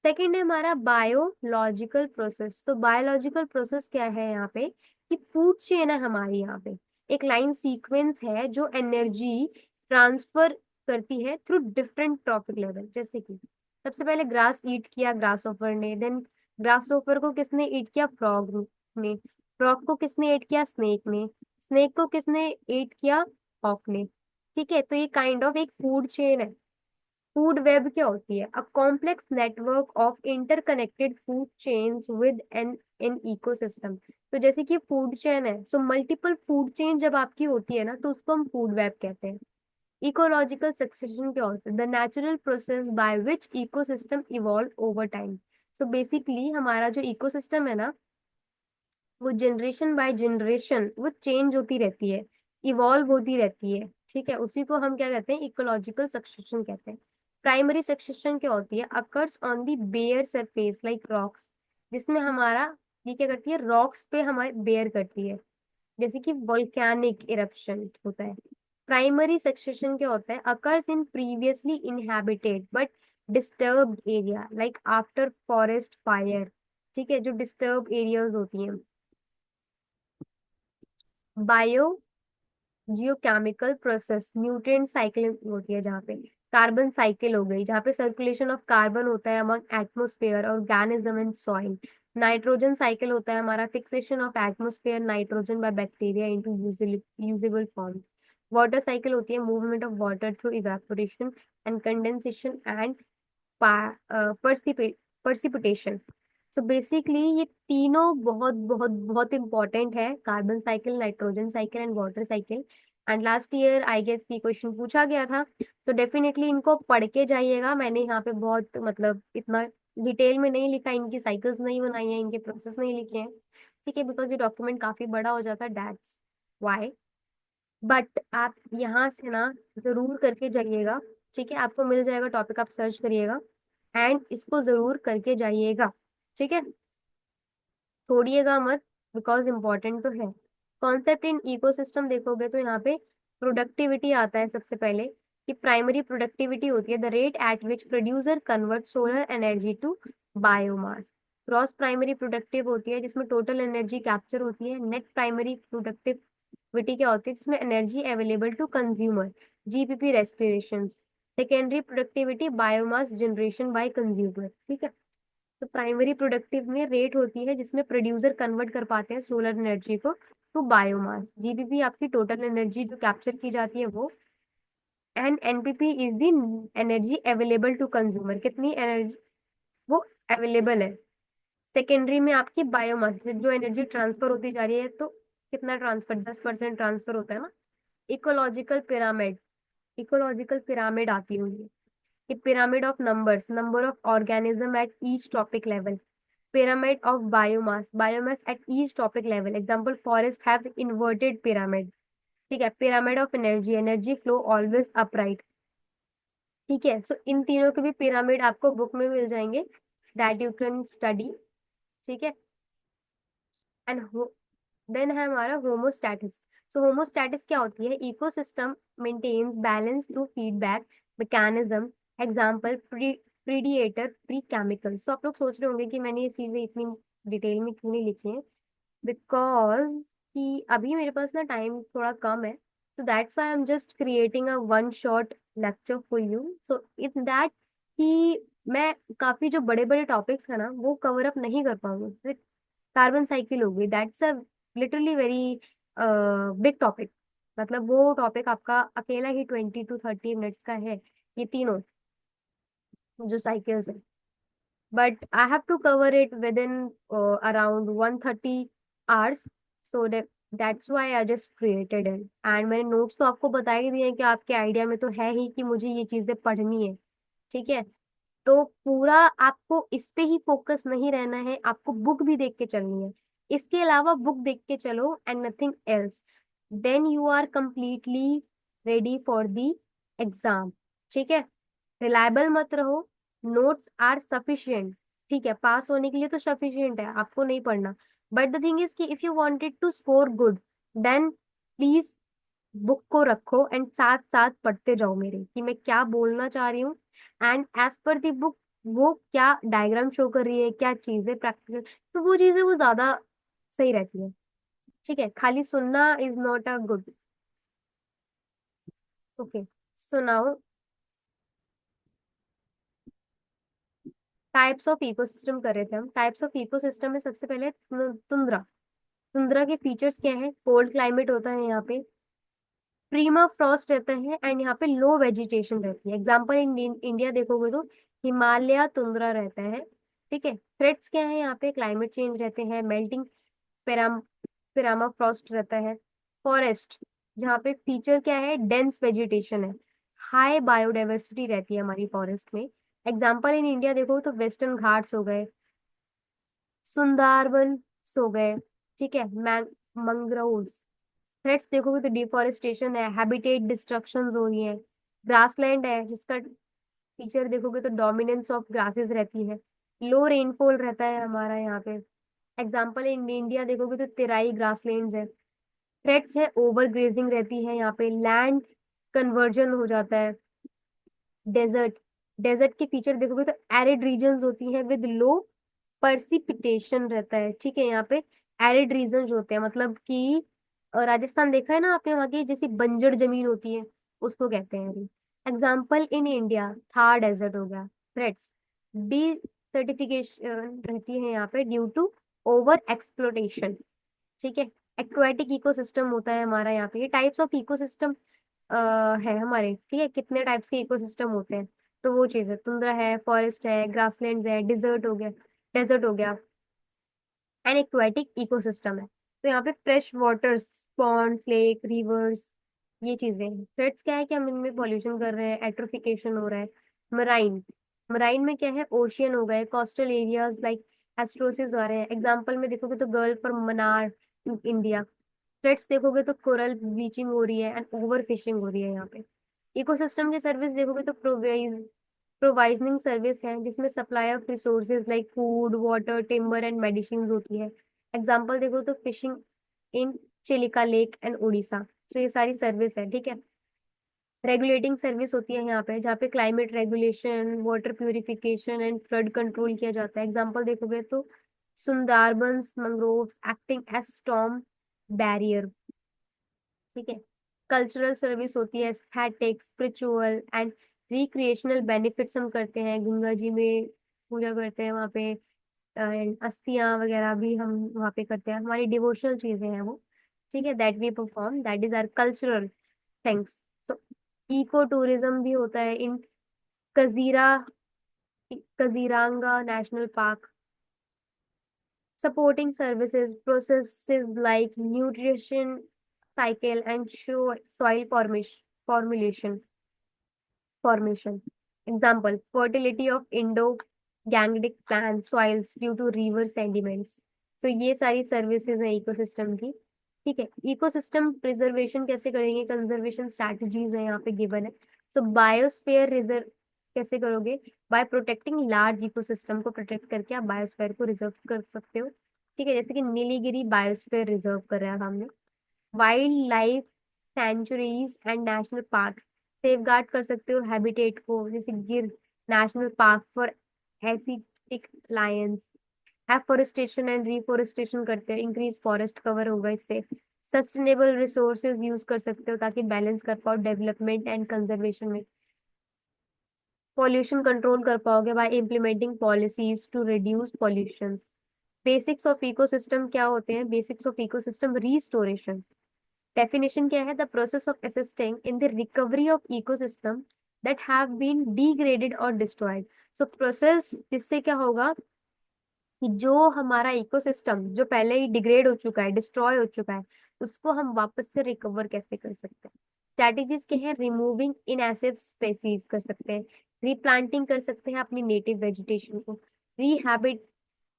सेकेंड है हमारा बायोलॉजिकल प्रोसेस। तो बायोलॉजिकल प्रोसेस क्या है यहाँ पे, कि फूड चेन है हमारी यहाँ पे, एक लाइन सीक्वेंस है जो एनर्जी ट्रांसफर करती है थ्रू डिफरेंट ट्रॉपिक लेवल। जैसे कि सबसे पहले ग्रास ईट किया ग्रास ऑफर ने, देन ग्रास ऑफर को किसने ईट किया, फ्रॉग ने, फ्रॉग को किसने ईट किया, स्नेक ने, स्नेक को किसने ईट किया, हॉक ने, ठीक है। तो ये काइंड ऑफ एक फूड चेन है। फूड वेब क्या होती है? A complex network of interconnected food chains with an in ecosystem. तो जैसे कि फूड चेन है, सो मल्टीपल फूड चेन जब आपकी होती है ना तो उसको हम फूड वेब कहते हैं। इकोलॉजिकल सक्सेशन क्या होता है? The natural process by which ecosystem evolve over time. So basically हमारा जो इकोसिस्टम है ना वो जनरेशन बाय जनरेशन वो चेंज होती रहती है, इवॉल्व होती रहती है, ठीक है। उसी को हम क्या कहते हैं, इकोलॉजिकल सक्सेशन कहते हैं। प्राइमरी सक्सेशन क्या होती है? Occurs on the bare surface like rocks, जिसमें हमारा ये क्या करती है, रॉक्स पे हमारे बेयर करती है, जैसे कि वोल्केनिक इरप्शन होता है। प्राइमरी सक्सेशन क्या होता है? Occurs in previously inhabited but disturbed area like after forest fire, ठीक है, जो डिस्टर्ब एरियाज होती हैं। Bio geochemical process, nutrient cycling होती है जहाँ पे कार्बन साइकिल हो गई, जहाँ पे सर्कुलेशन ऑफ कार्बन होता है among atmosphere organism and soil. Nitrogen cycle होता है हमारा, fixation of atmosphere nitrogen by bacteria into usable form. Water cycle होती है movement of water through evaporation and condensation and precipitation. So basically ये तीनों बहुत बहुत बहुत इंपॉर्टेंट है, carbon cycle, nitrogen cycle and water cycle. And last year I guess ये question पूछा गया था, तो डेफिनेटली इनको पढ़ के जाइएगा। मैंने यहाँ पे बहुत मतलब इतना डिटेल में नहीं लिखा, इनकी साइकिल्स नहीं बनाई है, इनके प्रोसेस नहीं लिखे हैं, ठीक है, बिकॉज ये डॉक्यूमेंट काफी बड़ा हो जाता है, दैट्स वाई। बट आप यहाँ से ना जरूर करके जाइएगा, ठीक है। आपको मिल जाएगा टॉपिक, आप सर्च करिएगा एंड इसको जरूर करके जाइएगा, ठीक है। छोड़िएगा मत, बिकॉज इम्पोर्टेंट तो है। कॉन्सेप्ट इन इकोसिस्टम देखोगे तो यहाँ पे प्रोडक्टिविटी आता है सबसे पहले, कि प्राइमरी प्रोडक्टिविटी होती है the rate at which producer convert solar energy to biomass. Gross primary productive होती है जिसमें टोटल एनर्जी कैप्चर होती है। नेट प्राइमरी प्रोडक्टिविटी क्या होती है, जिसमें energy available to consumer, GPP respiration. Secondary productivity biomass generation by consumer, ठीक है। तो प्राइमरी प्रोडक्टिव में रेट होती है जिसमें प्रोड्यूसर कन्वर्ट कर पाते हैं सोलर एनर्जी को टू बायोमास। जीबीपी आपकी टोटल एनर्जी जो कैप्चर की जाती है वो, and NPP is the energy available to consumer, कितनी एनर्जी वो अवेलेबल है। सेकेंडरी में आपकी बायोमास जो एनर्जी ट्रांसफर होती जा रही है, तो कितना ट्रांसफर, 10% ट्रांसफर होता है ना। इकोलॉजिकल पिरामिड, इकोलॉजिकल पिरामिड आती हुई है, pyramid of numbers, number of organism at each topic level. Pyramid of biomass, biomass at each topic level. Example, forest have inverted pyramid. ठीक है। pyramid of energy, energy flow always upright. ठीक है। सो इन तीनों के भी पिरामिड आपको book में मिल जाएंगे, दैट यू कैन स्टडी। ठीक है। एंड देन है हमारा होमोस्टैटिस। सो होमोस्टैटिस क्या होती है, ecosystem maintains balance through feedback mechanism. Example, predator free chemical. So आप लोग सोच रहे होंगे कि मैंने ये चीजें इतनी डिटेल में क्यों नहीं लिखी है, बिकॉज कि अभी मेरे पास ना टाइम थोड़ा कम है, so that's why I'm just creating a one short lecture for you, so in that कि मैं काफी जो बड़े बड़े टॉपिक्स है ना वो कवर अप नहीं कर पाऊंगी। कार्बन साइकिल हो गई, that's a literally very big topic, मतलब वो टॉपिक आपका अकेला ही 20 to 30 मिनट्स का है, ये तीनों जो साइकिल्स है। But I have to cover it within around 130 hours, so that's why I just created it. And मैंने नोट्स तो आपको बता ही दिए हैं कि आपके आइडिया में तो है ही कि मुझे ये चीजें पढ़नी है। ठीक है। तो पूरा आपको इस पे ही फोकस नहीं रहना है, आपको बुक भी देख के चलनी है। इसके अलावा बुक देख के चलो and nothing else, then you are completely ready for the exam. ठीक है। रिलायबल मत रहो, नोट्स आर सफिशिएंट। ठीक है, पास होने के लिए तो सफिशिएंट है, आपको नहीं पढ़ना। बट द थिंग इज कि if you wanted to score good, then please book को रखो एंड साथ साथ पढ़ते जाओ मेरे, कि मैं क्या बोलना चाह रही हूँ, and as per the book वो क्या डायग्राम शो कर रही है, क्या चीजें प्रैक्टिकल, तो वो चीजें वो ज्यादा सही रहती है। ठीक है, खाली सुनना is not a good. Okay, सुनाओ। टाइप्स ऑफ इकोसिस्टम कर रहे थे हम। टाइप्स ऑफ इकोसिस्टम में सबसे पहले तुंद्रा। तुंद्रा के फीचर्स क्या है, कोल्ड क्लाइमेट होता है यहाँ पे, प्रीमा फ्रॉस्ट रहता है, एंड यहाँ पे लो वेजिटेशन रहती है। एग्जाम्पल इन इंडिया देखोगे तो हिमालय तुंद्रा रहता है। ठीक है। थ्रेट्स क्या है, यहाँ पे क्लाइमेट चेंज रहते हैं, मेल्टिंग पिरामा फ्रॉस्ट रहता है। फॉरेस्ट, जहाँ पे फीचर क्या है, डेंस वेजिटेशन है, हाई बायोडाइवर्सिटी रहती है हमारी फॉरेस्ट में। एग्जाम्पल इन इंडिया देखो तो वेस्टर्न घाट्स हो गए, सुंदरबन हो गए। ठीक है। मैंग्रोव्स। थ्रेट्स देखोगे तो डिफोरेस्टेशन है, हैबिटेट डिस्ट्रक्शंस हो रही है। ग्रासलैंड है जिसका फीचर देखोगे तो डोमिनेंस ऑफ ग्रासेस रहती है, लो रेनफॉल रहता है हमारा यहाँ पे। एग्जाम्पल इन इंडिया देखोगे तो तेराई ग्रासलैंड्स है। थ्रेट्स है, ओवर ग्रेजिंग रहती है यहाँ पे, लैंड कन्वर्जन हो जाता है। डेजर्ट, डेजर्ट के फीचर देखोगे तो एरिड रीजन्स होती है विद लो परसिपिटेशन रहता है। ठीक है। यहाँ पे एरिड रीजन होते हैं, मतलब कि राजस्थान देखा है ना आपने, वहाँ की जैसी बंजर जमीन होती है उसको कहते हैं। Example in India Thar desert हो गया। थ्रेट्स, डी सर्टिफिकेशन रहती है यहाँ पे ड्यू टू ओवर एक्सप्लोटेशन। ठीक है। एक्वाटिक इकोसिस्टम होता है हमारा यहाँ पे। ये टाइप्स ऑफ इकोसिस्टम है हमारे। ठीक है, कितने टाइप्स के इकोसिस्टम होते हैं, तो वो चीज है, तुंद्रा है, फॉरेस्ट है, ग्रासलैंड्स है, डिजर्ट हो गया, डेजर्ट हो गया, एंड एक्वाटिक इकोसिस्टम है। तो यहाँ पे fresh waters, ponds, lake, rivers, ये चीजें हैं। थ्रेट्स क्या है कि हम इनमें पॉल्यूशन कर रहे हैं, एट्रोफिकेशन हो रहा है। मराइन, मराइन में क्या है, ओशियन हो गए, कोस्टल एरियाज लाइक एस्ट्रोसिस आ रहे हैं। एग्जाम्पल में देखोगे तो gulf of Mannar India. Threats देखोगे तो कोरल ब्लीचिंग हो रही है एंड ओवर फिशिंग हो रही है यहाँ पे। इकोसिस्टम की सर्विस देखोगे तो प्रोवाइजनिंग सर्विस है जिसमें supply of resources like food, water, timber and medicine होती है। एग्जाम्पल देखो तो fishing in Chilika lake and Orissa. तो ये सारी सर्विस है, ठीक है। रेगुलेटिंग सर्विस होती है यहाँ पे, जहाँ पे climate regulation, water purification and flood control किया जाता है। एग्जाम्पल देखोगे तो Sundarbans mangroves acting as storm barrier, ठीक है। कल्चरल सर्विस होती है, aesthetic, spiritual and recreational benefits हम करते हैं, गंगा जी में पूजा करते हैं वहाँ पे, एंड अस्थियां वगैरह भी हम वहाँ पे करते हैं, हमारी डिवोशनल चीजें हैं वो, ठीक है। That we perform, that is our cultural things. So ecotourism भी होता है इन कजीरा Kaziranga national park, supporting services processes like nutrition cycle and soil formulation formation. Example, fertility of Indo-Gangetic plant soils due to river sediments. तो ये सारी services है ecosystem की, ठीक है। इकोसिस्टम प्रिजर्वेशन कैसे करेंगे, कंजर्वेशन स्ट्रैटेजीज है यहाँ पे गिवन है। सो बायोस्फीयर रिजर्व कैसे करोगे, बाय प्रोटेक्टिंग लार्ज इकोसिस्टम को प्रोटेक्ट करके आप बायोस्फीयर को रिजर्व कर सकते हो, ठीक है। जैसे कि नीलगिरी बायोस्फीयर रिजर्व कर रहा है हमने। Wildlife sanctuaries and national park safeguard कर सकते हो हैबिटेट को, जैसे Gir national park for Asiatic lions. Afforestation and reforestation करते हो, इंक्रीज फॉरेस्ट कवर होगा इससे। सस्टेनेबल रिसोर्सेज यूज कर सकते हो ताकि बैलेंस कर पाओ डेवलपमेंट एंड कंजर्वेशन में। पॉल्यूशन कंट्रोल कर पाओगे by implementing policies to reduce pollution. Basics of ecosystem क्या होते हैं, basics of ecosystem restoration. Definition क्या है, the process of assisting in the recovery of ecosystem that have been degraded or destroyed। so process जिससे क्या होगा कि जो हमारा इकोसिस्टम जो पहले ही डिग्रेड हो चुका है, डिस्ट्रॉय हो चुका है, उसको हम वापस से रिकवर कैसे कर सकते हैं। स्ट्रैटेजीज क्या है, रिमूविंग इनएसिव स्पेसीज कर सकते हैं, रीप्लांटिंग कर सकते हैं अपनी नेटिव वेजिटेशन को, रिहैबिट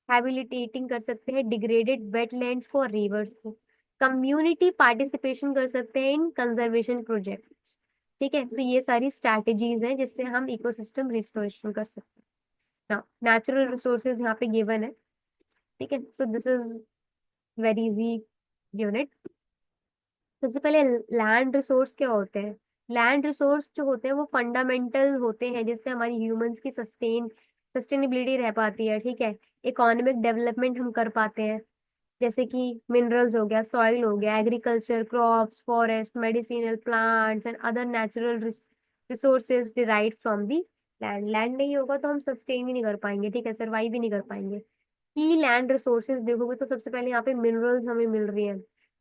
हैबिलिटेटिंग कर सकते हैं डिग्रेडेड वेटलैंड्स को और रिवर्स को, कम्युनिटी पार्टिसिपेशन कर सकते हैं इन कंजर्वेशन प्रोजेक्ट्स, ठीक है। तो ये सारी स्ट्रैटेजीज हैं जिससे हम इकोसिस्टम रिस्टोरेशन कर सकते हैं। नेचुरल रिसोर्सेज यहाँ पे गिवन है, ठीक है। So this is very easy unit. सबसे पहले लैंड रिसोर्स क्या होते हैं। लैंड रिसोर्स जो होते हैं वो फंडामेंटल होते हैं जिससे हमारी ह्यूमंस की सस्टेनेबिलिटी रह पाती है, ठीक है। इकोनॉमिक डेवलपमेंट हम कर पाते हैं, जैसे कि मिनरल्स हो गया, सॉइल हो गया, agriculture, crops, forest, medicinal plants and other natural resources derive from the land. Land नहीं होगा तो हम सस्टेन भी नहीं कर पाएंगे, ठीक है, सर्वाइव भी नहीं कर पाएंगे। की लैंड रिसोर्सेज देखोगे तो सबसे पहले यहाँ पे मिनरल्स हमें मिल रही हैं,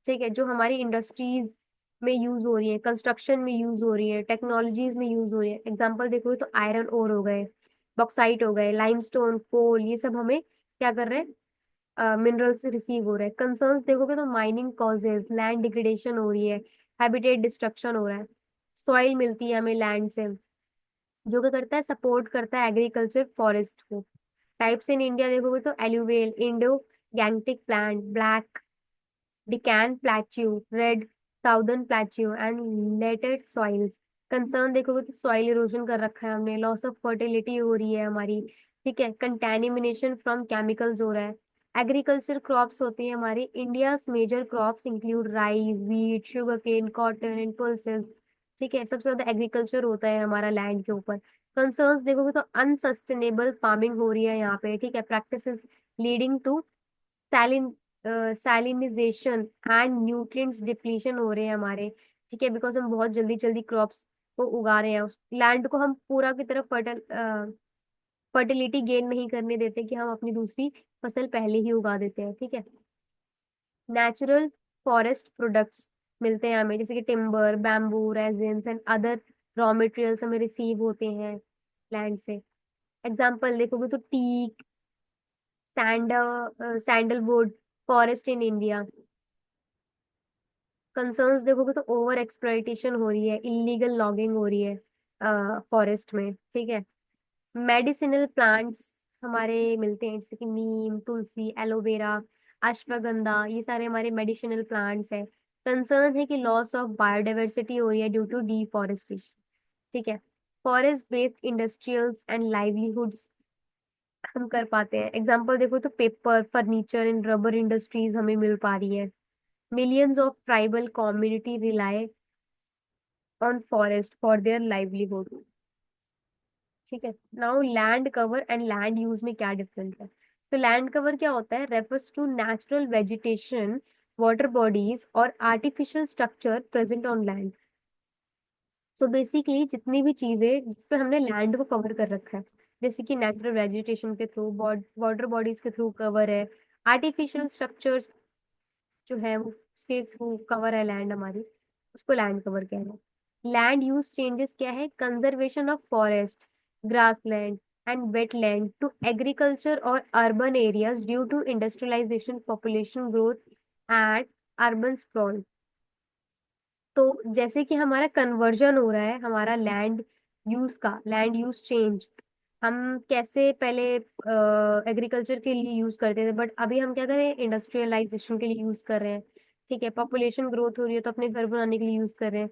ठीक है, जो हमारी इंडस्ट्रीज में यूज हो रही है, कंस्ट्रक्शन में यूज हो रही है, टेक्नोलॉजीज में यूज हो रही है। एग्जांपल देखोगे तो आयरन ओर हो गए, बॉक्साइट हो गए, लाइमस्टोन, कोल, ये सब हमें क्या कर रहे हैं, मिनरल से रिसीव हो रहा है। कंसर्न्स देखोगे तो माइनिंग कॉजेज, लैंड डिग्रेडेशन हो रही है, हैबिटेट डिस्ट्रक्शन हो रहा है। सॉइल मिलती है हमें लैंड से, जो क्या करता है, सपोर्ट करता है एग्रीकल्चर फॉरेस्ट को। टाइप्स इन इंडिया देखोगे तो alluvial, Indo Gangetic plant, black Deccan plateau, red southern plateau and laterite soils. Concern देखोगे तो सॉइल इरोजन कर रखा है हमने, लॉस ऑफ फर्टिलिटी हो रही है हमारी, ठीक है, कंटेमिनेशन फ्रॉम केमिकल्स हो रहा है। एग्रीकल्चर क्रॉप्स होती है हमारी, India's major crops include rice, wheat, sugarcane, cotton and pulses, ठीक है। सबसे ज्यादा एग्रीकल्चर होता है हमारा लैंड के ऊपर। कंसर्न्स देखोगे तो अनसस्टेनेबल फार्मिंग हो रही है यहाँ पे, ठीक है, practices leading to salinisation and nutrients depletion हो रहे हैं हमारे, ठीक है, बिकॉज हम बहुत जल्दी जल्दी क्रॉप्स को उगा रहे हैं, उस लैंड को हम पूरा की तरफ फर्टिलिटी गेन नहीं करने देते कि हम अपनी दूसरी फसल पहले ही उगा देते हैं, ठीक है। नेचुरल फॉरेस्ट प्रोडक्ट्स मिलते हैं हमें, जैसे कि timber, bamboo, resins and other raw materials हमें रिसीव होते हैं लैंड से। एग्जाम्पल देखोगे तो teak, sandalwood forest in India. Concerns देखोगे तो ओवर एक्सप्लॉइटेशन हो रही है, इलीगल लॉगिंग हो रही है फॉरेस्ट में, ठीक है। मेडिसिनल प्लांट्स हमारे मिलते हैं, जैसे कि नीम, तुलसी, एलोवेरा, अश्वगंधा, ये सारे हमारे मेडिसिनल प्लांट्स हैं। कंसर्न है कि लॉस ऑफ बायोडाइवर्सिटी हो रही है ड्यू टू डिफॉरेस्टेशन, ठीक है। Forest based industrials and livelihoods हम कर पाते हैं। एग्जाम्पल देखो तो paper, furniture and rubber industries हमें मिल पा रही है। Millions of tribal community rely on forest for their livelihood. ठीक है। Now land cover and land use में क्या डिफरेंस है? तो लैंड कवर क्या होता है? Refers to natural vegetation, water bodies और artificial structure present on land. So basically जितनी भी चीजें जिसपे हमने लैंड को कवर कर रखा है, जैसे कि नेचुरल वेजिटेशन के थ्रू, वाटर बॉडीज के थ्रू कवर है, आर्टिफिशियल स्ट्रक्चर्स जो है वो उसके थ्रू कवर है लैंड हमारी, उसको लैंड कवर कह रहे हैं। लैंड यूज चेंजेस क्या है? Conservation of forest, grassland and wetland to agriculture और urban areas due to industrialisation, population growth and urban sprawl. तो जैसे कि हमारा कन्वर्जन हो रहा है, हमारा लैंड यूज चेंज, हम कैसे पहले एग्रीकल्चर के लिए यूज करते थे, बट अभी हम क्या करें? इंडस्ट्रियलाइजेशन के लिए यूज कर रहे हैं। ठीक है। पॉपुलेशन ग्रोथ हो रही है तो अपने घर बनाने के लिए यूज कर रहे हैं।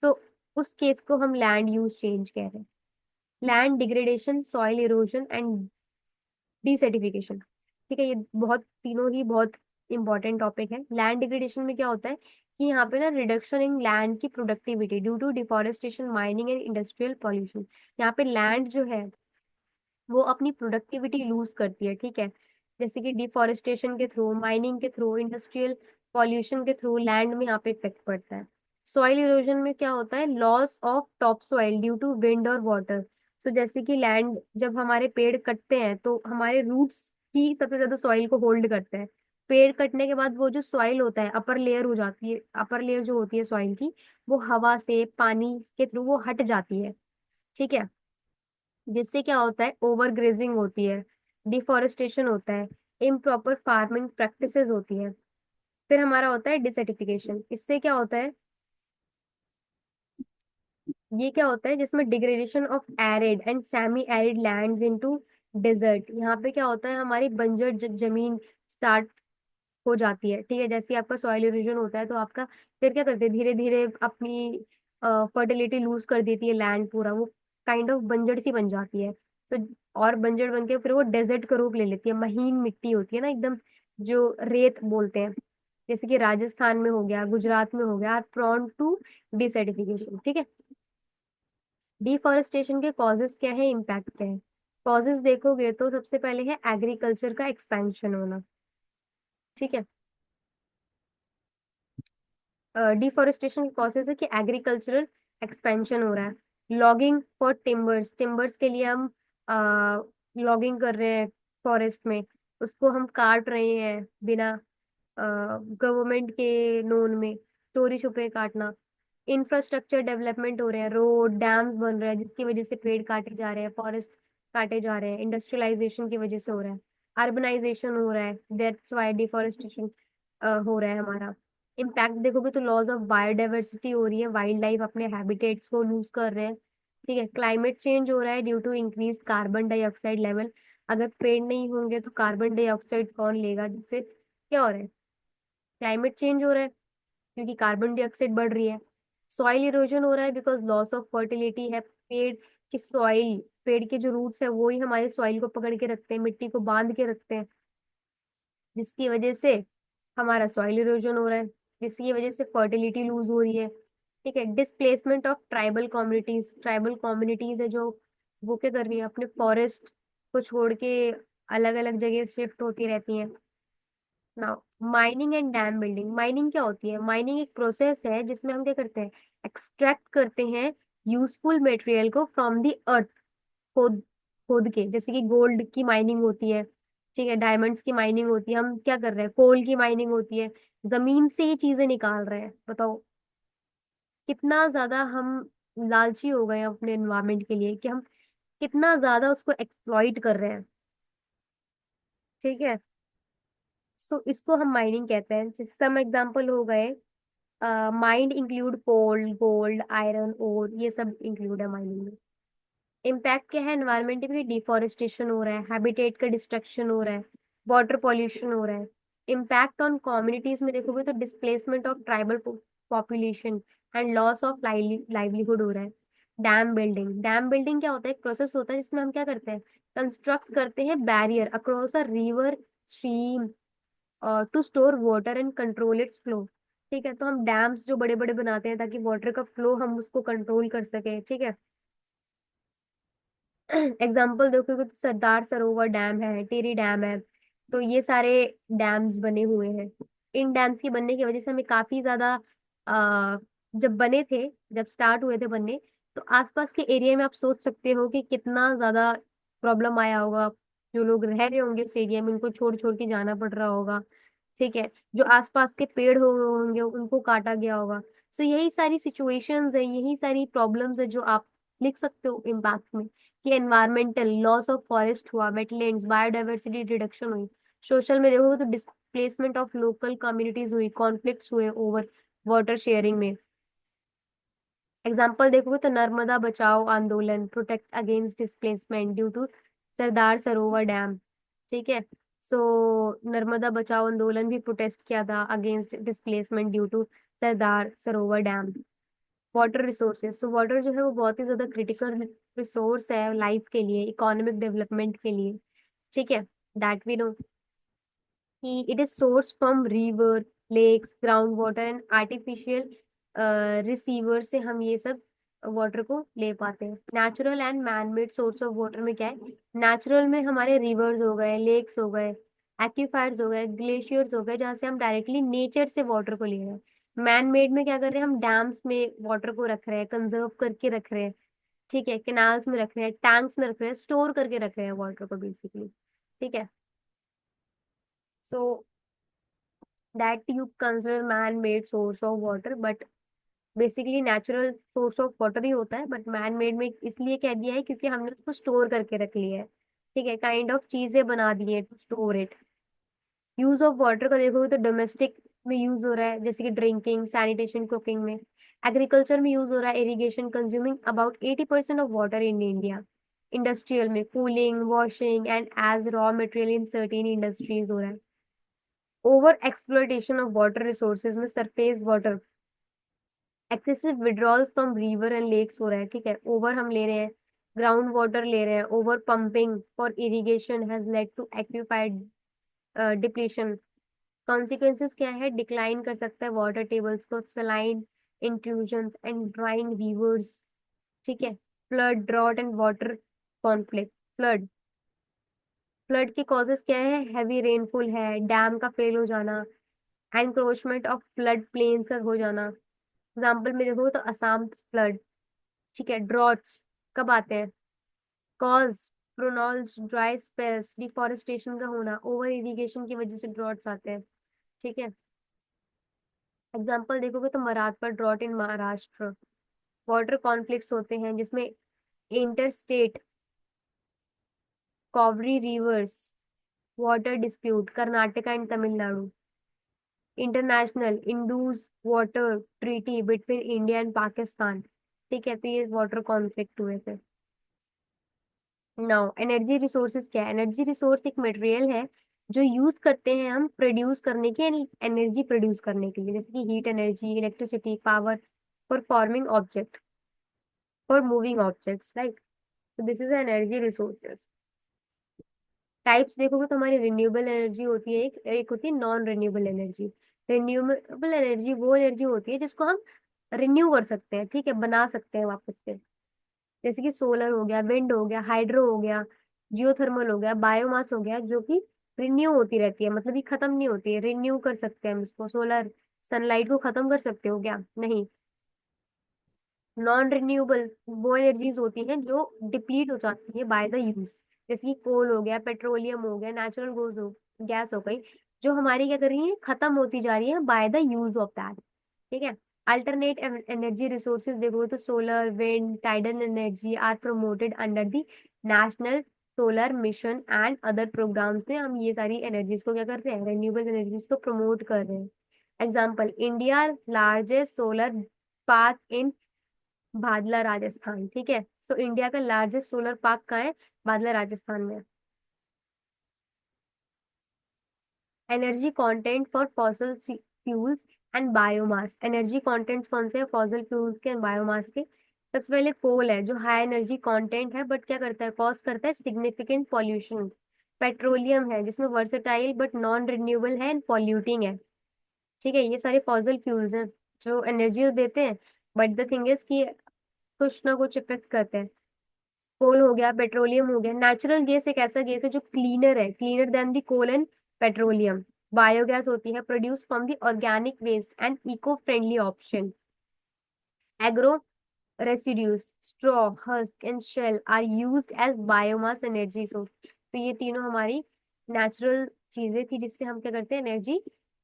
तो उस केस को हम लैंड यूज चेंज कह रहे हैं। Land degradation, soil erosion and desertification. ठीक है। ये बहुत, तीनों ही बहुत इंपॉर्टेंट टॉपिक है। लैंड डिग्रेडेशन में क्या होता है कि यहाँ पे ना रिडक्शन इन लैंड की productivity due to deforestation, mining and industrial pollution. यहाँ पे लैंड जो है वो अपनी प्रोडक्टिविटी लूज करती है। ठीक है। जैसे कि डिफॉरेस्टेशन के थ्रू, माइनिंग के थ्रू, इंडस्ट्रियल पॉल्यूशन के थ्रू लैंड में यहाँ पे इफेक्ट पड़ता है। सॉइल इरोजन में क्या होता है? Loss of top soil due to wind और वाटर। तो जैसे कि लैंड, जब हमारे पेड़ कटते हैं तो हमारे रूट्स ही सबसे ज्यादा सॉइल को होल्ड करते हैं। पेड़ कटने के बाद वो जो सॉइल होता है, अपर लेयर हो जाती है, अपर लेयर जो होती है सॉइल की, वो हवा से, पानी के थ्रू वो हट जाती है। ठीक है। जिससे क्या होता है? ओवर ग्रेजिंग होती है, डिफॉरेस्टेशन होता है, इम्प्रॉपर फार्मिंग प्रैक्टिसेस होती है। फिर हमारा होता है डिसर्टिफिकेशन। इससे क्या होता है? ये क्या होता है? जिसमें degradation of arid and semi arid lands into desert. यहाँ पे क्या होता है? हमारी बंजर जमीन स्टार्ट हो जाती है। ठीक है। जैसे ही आपका सॉइल इरोजन होता है तो आपका फिर क्या करते हैं? धीरे धीरे अपनी फर्टिलिटी लूज कर देती है लैंड, पूरा वो काइंड ऑफ बंजर सी बन जाती है। तो और बंजर बन के फिर वो डेजर्ट का रूप ले लेती है। महीन मिट्टी होती है ना एकदम, जो रेत बोलते हैं। जैसे कि राजस्थान में हो गया, गुजरात में हो गया, आर प्रोन टू डिसर्टिफिकेशन। ठीक है। डिफॉरेस्टेशन के कॉजेस क्या है, इम्पैक्ट क्या है? कॉजेस देखोगे तो सबसे पहले है एग्रीकल्चर का एक्सपेंशन होना। ठीक है। डिफॉरेस्टेशन कॉजेज है कि एग्रीकल्चरल एक्सपेंशन हो रहा है। लॉगिंग फॉर टिम्बर्स, टिम्बर्स के लिए हम लॉगिंग कर रहे हैं फॉरेस्ट में, उसको हम काट रहे हैं बिना गवर्नमेंट के नोन में, चोरी छुपे काटना। इंफ्रास्ट्रक्चर डेवलपमेंट हो रहे हैं, रोड डैम्स बन रहे हैं जिसकी वजह से पेड़ काटे जा रहे हैं, फॉरेस्ट काटे जा रहे हैं, इंडस्ट्रियलाइजेशन की वजह से हो रहा है, अर्बनाइजेशन हो रहा है, दैट्स वाई डिफॉरेस्टेशन हो रहा है हमारा। इम्पैक्ट देखोगे तो लॉस ऑफ बायोडाइवर्सिटी हो रही है, वाइल्ड लाइफ अपने हैबिटेट्स को लूज कर रहे हैं। ठीक है। क्लाइमेट चेंज हो रहा है due to increase carbon dioxide level. अगर पेड़ नहीं होंगे तो कार्बन डाइऑक्साइड कौन लेगा? जिससे क्या हो रहा है? क्लाइमेट चेंज हो रहा है क्योंकि कार्बन डाइऑक्साइड बढ़ रही है। सॉइल इरोजन हो रहा है बिकॉज लॉस ऑफ फर्टिलिटी है। पेड़ की सॉइल, पेड़ के जो रूट्स है वो ही हमारे सॉइल को पकड़ के रखते हैं, मिट्टी को बांध के रखते हैं, जिसकी वजह से हमारा सॉइल इरोजन हो रहा है, जिसकी वजह से फर्टिलिटी लूज हो रही है। ठीक है। Displacement of tribal communities, tribal communities है जो वो क्या कर रही है? अपने फॉरेस्ट को छोड़ के अलग अलग जगह शिफ्ट होती रहती हैं। Now mining and dam building. Mining क्या होती है? माइनिंग एक प्रोसेस है जिसमें हम क्या करते हैं? एक्सट्रैक्ट करते हैं यूजफुल मटेरियल को फ्रॉम द अर्थ, खोद खोद के। जैसे कि गोल्ड की माइनिंग होती है, ठीक है, डायमंड्स की माइनिंग होती है, हम क्या कर रहे हैं? कोल की माइनिंग होती है। जमीन से ये चीजें निकाल रहे हैं। बताओ कितना ज्यादा हम लालची हो गए हैं अपने एनवायरमेंट के लिए कि हम कितना ज्यादा उसको एक्सप्लॉइट कर रहे हैं। ठीक है। सो इसको हम माइनिंग कहते हैं। जिस सम एग्जांपल हो गए, माइंड इंक्लूड कोल, गोल्ड, आयरन ओर, ये सब इंक्लूड है माइनिंग में। इम्पैक्ट क्या है एनवायरमेंट में? डिफॉरेस्टेशन हो रहा है, हैबिटेट का डिस्ट्रक्शन हो रहा है, वाटर पॉल्यूशन हो रहा है। इम्पैक्ट ऑन कम्युनिटीज में देखोगे तो displacement of tribal population and loss of livelihood हो रहा है। डैम बिल्डिंग क्या होता है? एक प्रोसेस होता है जिसमें हम क्या करते हैं, कंस्ट्रक्ट करते हैं barrier across a river stream to store water and control its flow. ठीक है, तो हम डैम्स जो बड़े बड़े बनाते हैं ताकि वाटर का फ्लो हम उसको कंट्रोल कर सके। ठीक है, एग्जाम्पल देखोगे तो सरदार सरोवर डैम है, टिहरी डैम है, तो ये सारे डैम्स बने हुए हैं। इन डैम्स के बनने की वजह से हमें काफी ज्यादा आ, जब बने थे, जब स्टार्ट हुए थे बनने, तो आसपास के एरिया में आप सोच सकते हो कि कितना ज्यादा प्रॉब्लम आया होगा। जो लोग रह रहे होंगे उस एरिया में, उनको छोड़ छोड़ के जाना पड़ रहा होगा। ठीक है, जो आसपास के पेड़ हो होंगे उनको काटा गया होगा। सो यही सारी सिचुएशंस है, यही सारी प्रॉब्लम्स है जो आप लिख सकते हो इम्पैक्ट में, कि एनवायरमेंटल लॉस ऑफ फॉरेस्ट हुआ, वेटलैंड्स, बायोडाइवर्सिटी रिडक्शन हुई। सोशल में देखोगे तो डिस्प्लेसमेंट ऑफ लोकल कम्युनिटीज हुई, कॉन्फ्लिक्ट्स हुए ओवर वाटर शेयरिंग में। एग्जाम्पल देखोगे तो Narmada Bachao Andolan, protect against displacement due to Sardar Sarovar dam. ठीक है, सो नर्मदा बचाओ आंदोलन भी प्रोटेस्ट किया था against displacement due to Sardar Sarovar dam. Water resources, so water जो है वो बहुत ही ज्यादा क्रिटिकल रिसोर्स है लाइफ के लिए, इकोनॉमिक डेवलपमेंट के लिए। ठीक है, दैट वी नो कि it is source from river, lakes, ground water and artificial reservoir से हम ये सब वाटर को ले पाते हैं। Natural and manmade source of water में क्या है? नेचुरल में हमारे रिवर्स हो गए, लेक्स हो गए, एक्यूफायर्स हो गए, ग्लेशियर्स हो गए, जहाँ से हम डायरेक्टली नेचर से वाटर को ले रहे हैं। मैन मेड में क्या कर रहे हैं? हम डैम्स में वाटर को रख रहे हैं, कंजर्व करके रख रहे हैं। ठीक है, कैनाल्स में रख रहे हैं, टैंक्स में रख रहे हैं, स्टोर करके रख रहे हैं वाटर को बेसिकली। ठीक है, so that you consider man made source of water, but basically natural source of water ही होता है, बट मैन मेड में इसलिए कह दिया है क्योंकि हमने उसको स्टोर करके रख लिया है। ठीक है, काइंड ऑफ चीजें बना दी है to store it. Use of water का देखोगे तो डोमेस्टिक में यूज हो रहा है, जैसे कि ड्रिंकिंग, सैनिटेशन, कुकिंग में। एग्रीकल्चर में यूज हो रहा है, irrigation, consuming about 80% of water in India. Industrial में cooling, washing and as raw material in certain industries हो रहा है। Over exploitation of water resources में surface water, excessive withdrawal from river and lakes हो रहा है। ठीक है, ओवर हम ले रहे हैं, ग्राउंड वाटर ले रहे हैं, over pumping for irrigation has led to aquifer depletion. Consequences क्या है? डिक्लाइन कर सकता है वाटर टेबल्स को, saline intrusion and drying rivers. ठीक है, flood, drought and water conflict. Flood, flood के कॉजेस क्या है? हैवी रेनफॉल है, डैम का फेल हो जाना, एनक्रोचमेंट ऑफ फ्लड प्लेन्स का हो जाना। एग्जाम्पल में देखो तो असम फ्लड। ठीक है, ड्रॉट्स कब आते हैं? कॉज प्रोनॉल्स ड्राई स्पेल्स, डिफोरेस्टेशन का होना, ओवर इरिगेशन की वजह से ड्रॉट्स आते हैं। ठीक है, एग्जाम्पल देखोगे तो Marathwada drought in Maharashtra. Water conflicts होते हैं जिसमें inter state Cauvery rivers water dispute, Karnataka and Tamil Nadu. International Indus water treaty between India and Pakistan. ठीक है, तो ये वाटर कॉन्फ्लिक्ट हुए थे। नाउ एनर्जी रिसोर्सेज क्या है? एनर्जी रिसोर्स एक मटेरियल है जो यूज करते हैं हम प्रोड्यूस करने के, एनर्जी प्रोड्यूस करने के लिए, जैसे कि heat energy, electricity, power, for forming object, for moving objects, right. तो this is energy resources. Types देखोगे तो हमारी रिन्यूएबल एनर्जी होती है, एक एक होती है non renewable energy. Renewable energy वो एनर्जी होती है जिसको हम रिन्यू कर सकते हैं, ठीक है, बना सकते हैं वापस से। जैसे कि सोलर हो गया, विंड हो गया, हाइड्रो हो गया, जियोथर्मल हो गया, बायोमास हो गया, जो कि रिन्यू होती रहती है, मतलब ये खत्म नहीं होती है, रिन्यू कर सकते हैं हम इसको। सोलर सनलाइट को खत्म कर सकते हो क्या? नहीं। नॉन रिन्यूएबल वो एनर्जीज होती हैं जो डिप्लीट हो जाती है बाय द यूज, जैसे कि कोल हो गया, पेट्रोलियम हो गया, नेचुरल गैस हो गई, जो हमारी क्या कर रही है, खत्म होती जा रही है by the use of that. ठीक है, अल्टरनेट एनर्जी रिसोर्सेज देखो तो solar, wind, tidal energy are promoted under the national solar mission and other programs में हम ये सारी एनर्जीज को क्या कर रहे हैं, रिन्यूएबल एनर्जीज को प्रमोट कर रहे हैं। Example, India largest solar park in Bhadla Rajasthan. ठीक है, सो इंडिया का लार्जेस्ट सोलर पार्क कहाँ है? भादला राजस्थान में। Energy content for fossil fuels and biomass, energy contents कौन से हैं? फॉसिल फ्यूल्स के एंड बायोमास के। सबसे पहले कोल है जो हाई एनर्जी कंटेंट है, बट क्या करता है, कॉज करता है सिग्निफिकेंट पॉल्यूशन। पेट्रोलियम है जिसमें वर्सेटाइल बट नॉन रिन्यूएबल है एंड पॉल्यूटिंग है। ठीक है, ये सारे फॉसिल फ्यूल्स हैं जो एनर्जी देते हैं, बट द थिंग इज कि कुछ ना कुछ इफेक्ट करते हैं। कोल हो गया, पेट्रोलियम हो गया। नेचुरल गैस एक ऐसा गैस है जो क्लीनर है, cleaner than the coal and petroleum. Biogas होती है produce from the organic waste and eco friendly option. Agro residues, straw, husk and shell are used as biomass energy source। तो ये तीनों हमारी नेचुरल चीजें थी जिससे हम क्या करते हैं, एनर्जी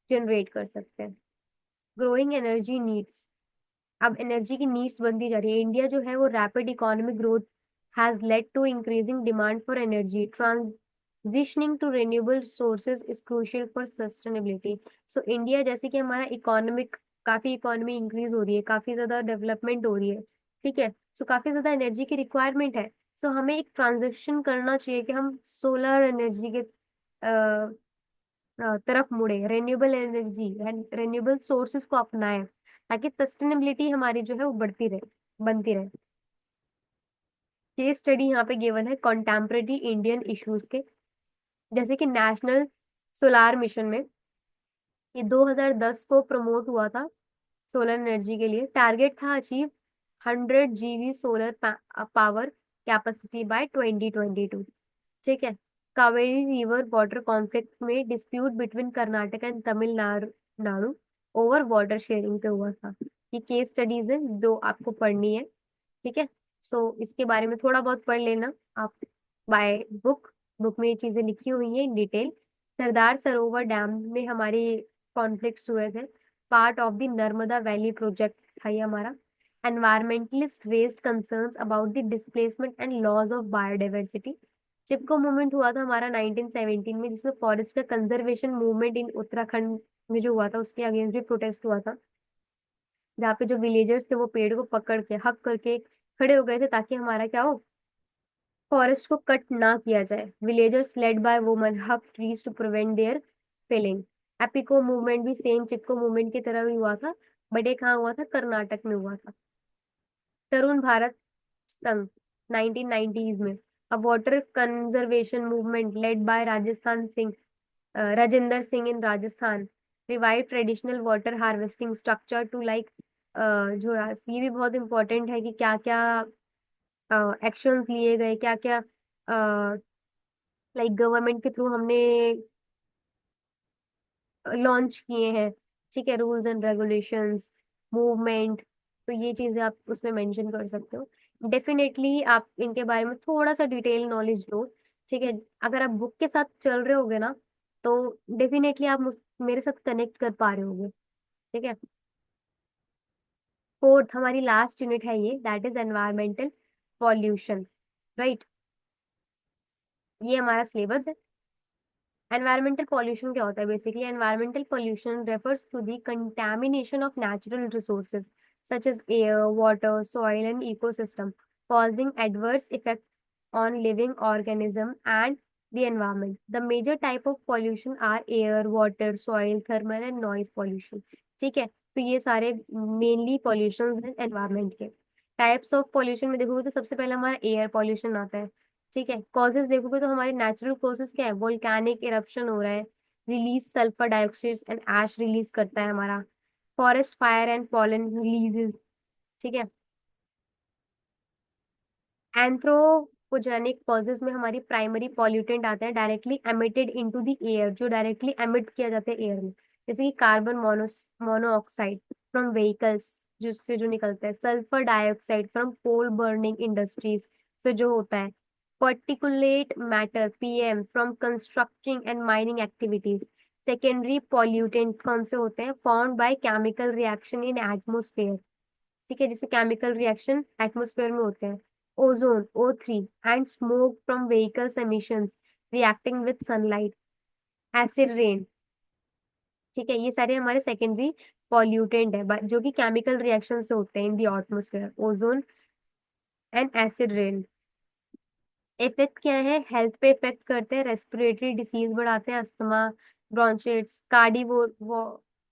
जनरेट कर सकते हैं। ग्रोइंग एनर्जी नीड्स, अब एनर्जी की नीड्स बनती जा रही है। इंडिया जो है वो rapid economic growth has led to increasing demand for energy. Transitioning to renewable sources is crucial for sustainability. So India जैसे कि हमारा इकोनॉमिक, काफी इकोनॉमी इंक्रीज हो रही है, काफी ज्यादा डेवलपमेंट हो रही है, ठीक है, सो काफी ज्यादा एनर्जी की रिक्वायरमेंट है। सो हमें एक ट्रांजेक्शन करना चाहिए कि हम सोलर एनर्जी के तरफ मुड़े, रेन्यूएबल एनर्जी, रेन्यूएबल सोर्सेज को अपनाएं, ताकि सस्टेनेबिलिटी हमारी जो है वो बढ़ती रहे, बनती रहे। केस स्टडी यहाँ पे गिवन है कॉन्टेम्परेरी इंडियन इश्यूज के, जैसे कि नेशनल सोलार मिशन में ये 2010 को प्रमोट हुआ था। सोलर एनर्जी के लिए टारगेट था achieve 100 GW solar power capacity by 2022। ठीक है, कावेरी रिवर वाटर कॉन्फ्लिक्ट में dispute between Karnataka and Tamil Nadu over water sharing पे हुआ था। ये केस स्टडीज है, दो आपको पढ़नी है। ठीक है, सो इसके बारे में थोड़ा बहुत पढ़ लेना आप बाय बुक। बुक में ये चीजें लिखी हुई हैं in detail. Sardar Sarovar dam में हमारे कॉन्फ्लिक्ट्स हुए थे, part of the Narmada valley project था ये हमारा। Environmentalist raised concerns about the displacement and loss of biodiversity. Chipko movement हुआ था हमारा 1917 में, जिसमें फॉरेस्ट का कंजर्वेशन मूवमेंट इन उत्तराखंड में जो हुआ था उसके अगेंस्ट भी प्रोटेस्ट हुआ था, जहाँ पे जो विलेजर्स थे वो पेड़ को पकड़ के हक करके खड़े हो गए थे ताकि हमारा क्या हो, फॉरेस्ट को कट ना किया जाए। Villagers led by woman hug trees to prevent their felling. Appiko movement भी सेम चिपको मूवमेंट की तरह ही हुआ था, बट ये कहाँ हुआ था, कर्नाटक में हुआ था। तरुण भारत संघ 1990s में, a water conservation movement led by Rajasthan Singh, Rajendra Singh in Rajasthan revive traditional water harvesting structure to like झोरास। ये भी बहुत इंपॉर्टेंट है कि क्या क्या एक्शंस लिए गए, क्या क्या लाइक गवर्नमेंट के थ्रू हमने लॉन्च किए हैं। ठीक है, रूल्स एंड रेगुलेशंस, मूवमेंट, तो ये चीजें आप उसमें मेंशन कर सकते हो। डेफिनेटली आप इनके बारे में थोड़ा सा डिटेल नॉलेज लो। ठीक है, अगर आप बुक के साथ चल रहे होगे ना, तो डेफिनेटली आप मेरे साथ कनेक्ट कर पा रहे होगे। ठीक है, फोर्थ हमारी लास्ट यूनिट है ये, that is environmental pollution. Right, ये हमारा सिलेबस है। एनवायरमेंटल पॉल्यूशन क्या होता है, basically environmental pollution refers to the contamination of natural resources such as air, water, soil and ecosystem, causing adverse effect on living organism and the environment. The major type of pollution are air, water, soil, thermal and noise pollution। ठीक है, तो ये सारे mainly pollution हैं environment के। Types of pollution में देखोगे तो सबसे पहला हमारा एयर पॉल्यूशन आता है। ठीक है, कॉजेज देखोगे तो हमारे नेचुरल कॉजेज क्या है, वोल्केनिक इरप्शन हो रहा है, release sulphur dioxide and ash release करता है हमारा। Forest fire and pollen releases. ठीक है, एंथ्रोपोजेनिक कॉजेज में हमारी प्राइमरी पॉल्यूटेंट आते हैं directly emitted into the air, जो डायरेक्टली एमिट किया जाता है एयर में, जैसे कि कार्बन मोनोऑक्साइड फ्रॉम व्हीकल्स, जिससे जो निकलता है, sulphur dioxide from coal burning industries से जो होता है, particulate matter PM from constructing and mining activities. Secondary pollutant कौन से होते हैं, formed by chemical reaction in atmosphere. ठीक है, जैसे केमिकल रिएक्शन एटमोस्फेयर में होते हैं। Ozone O3 and smoke from vehicles emissions reacting with sunlight. Acid rain. ठीक है, ये सारे हमारे सेकेंडरी पॉल्यूटेंट है जो कि केमिकल रिएक्शन से होते हैं in the atmosphere, ozone and acid rain. Effect क्या है, हेल्थ पे इफेक्ट करते हैं, रेस्पिरेटरी डिसीज बढ़ाते हैं, अस्थमा, ब्रोंचिट्स,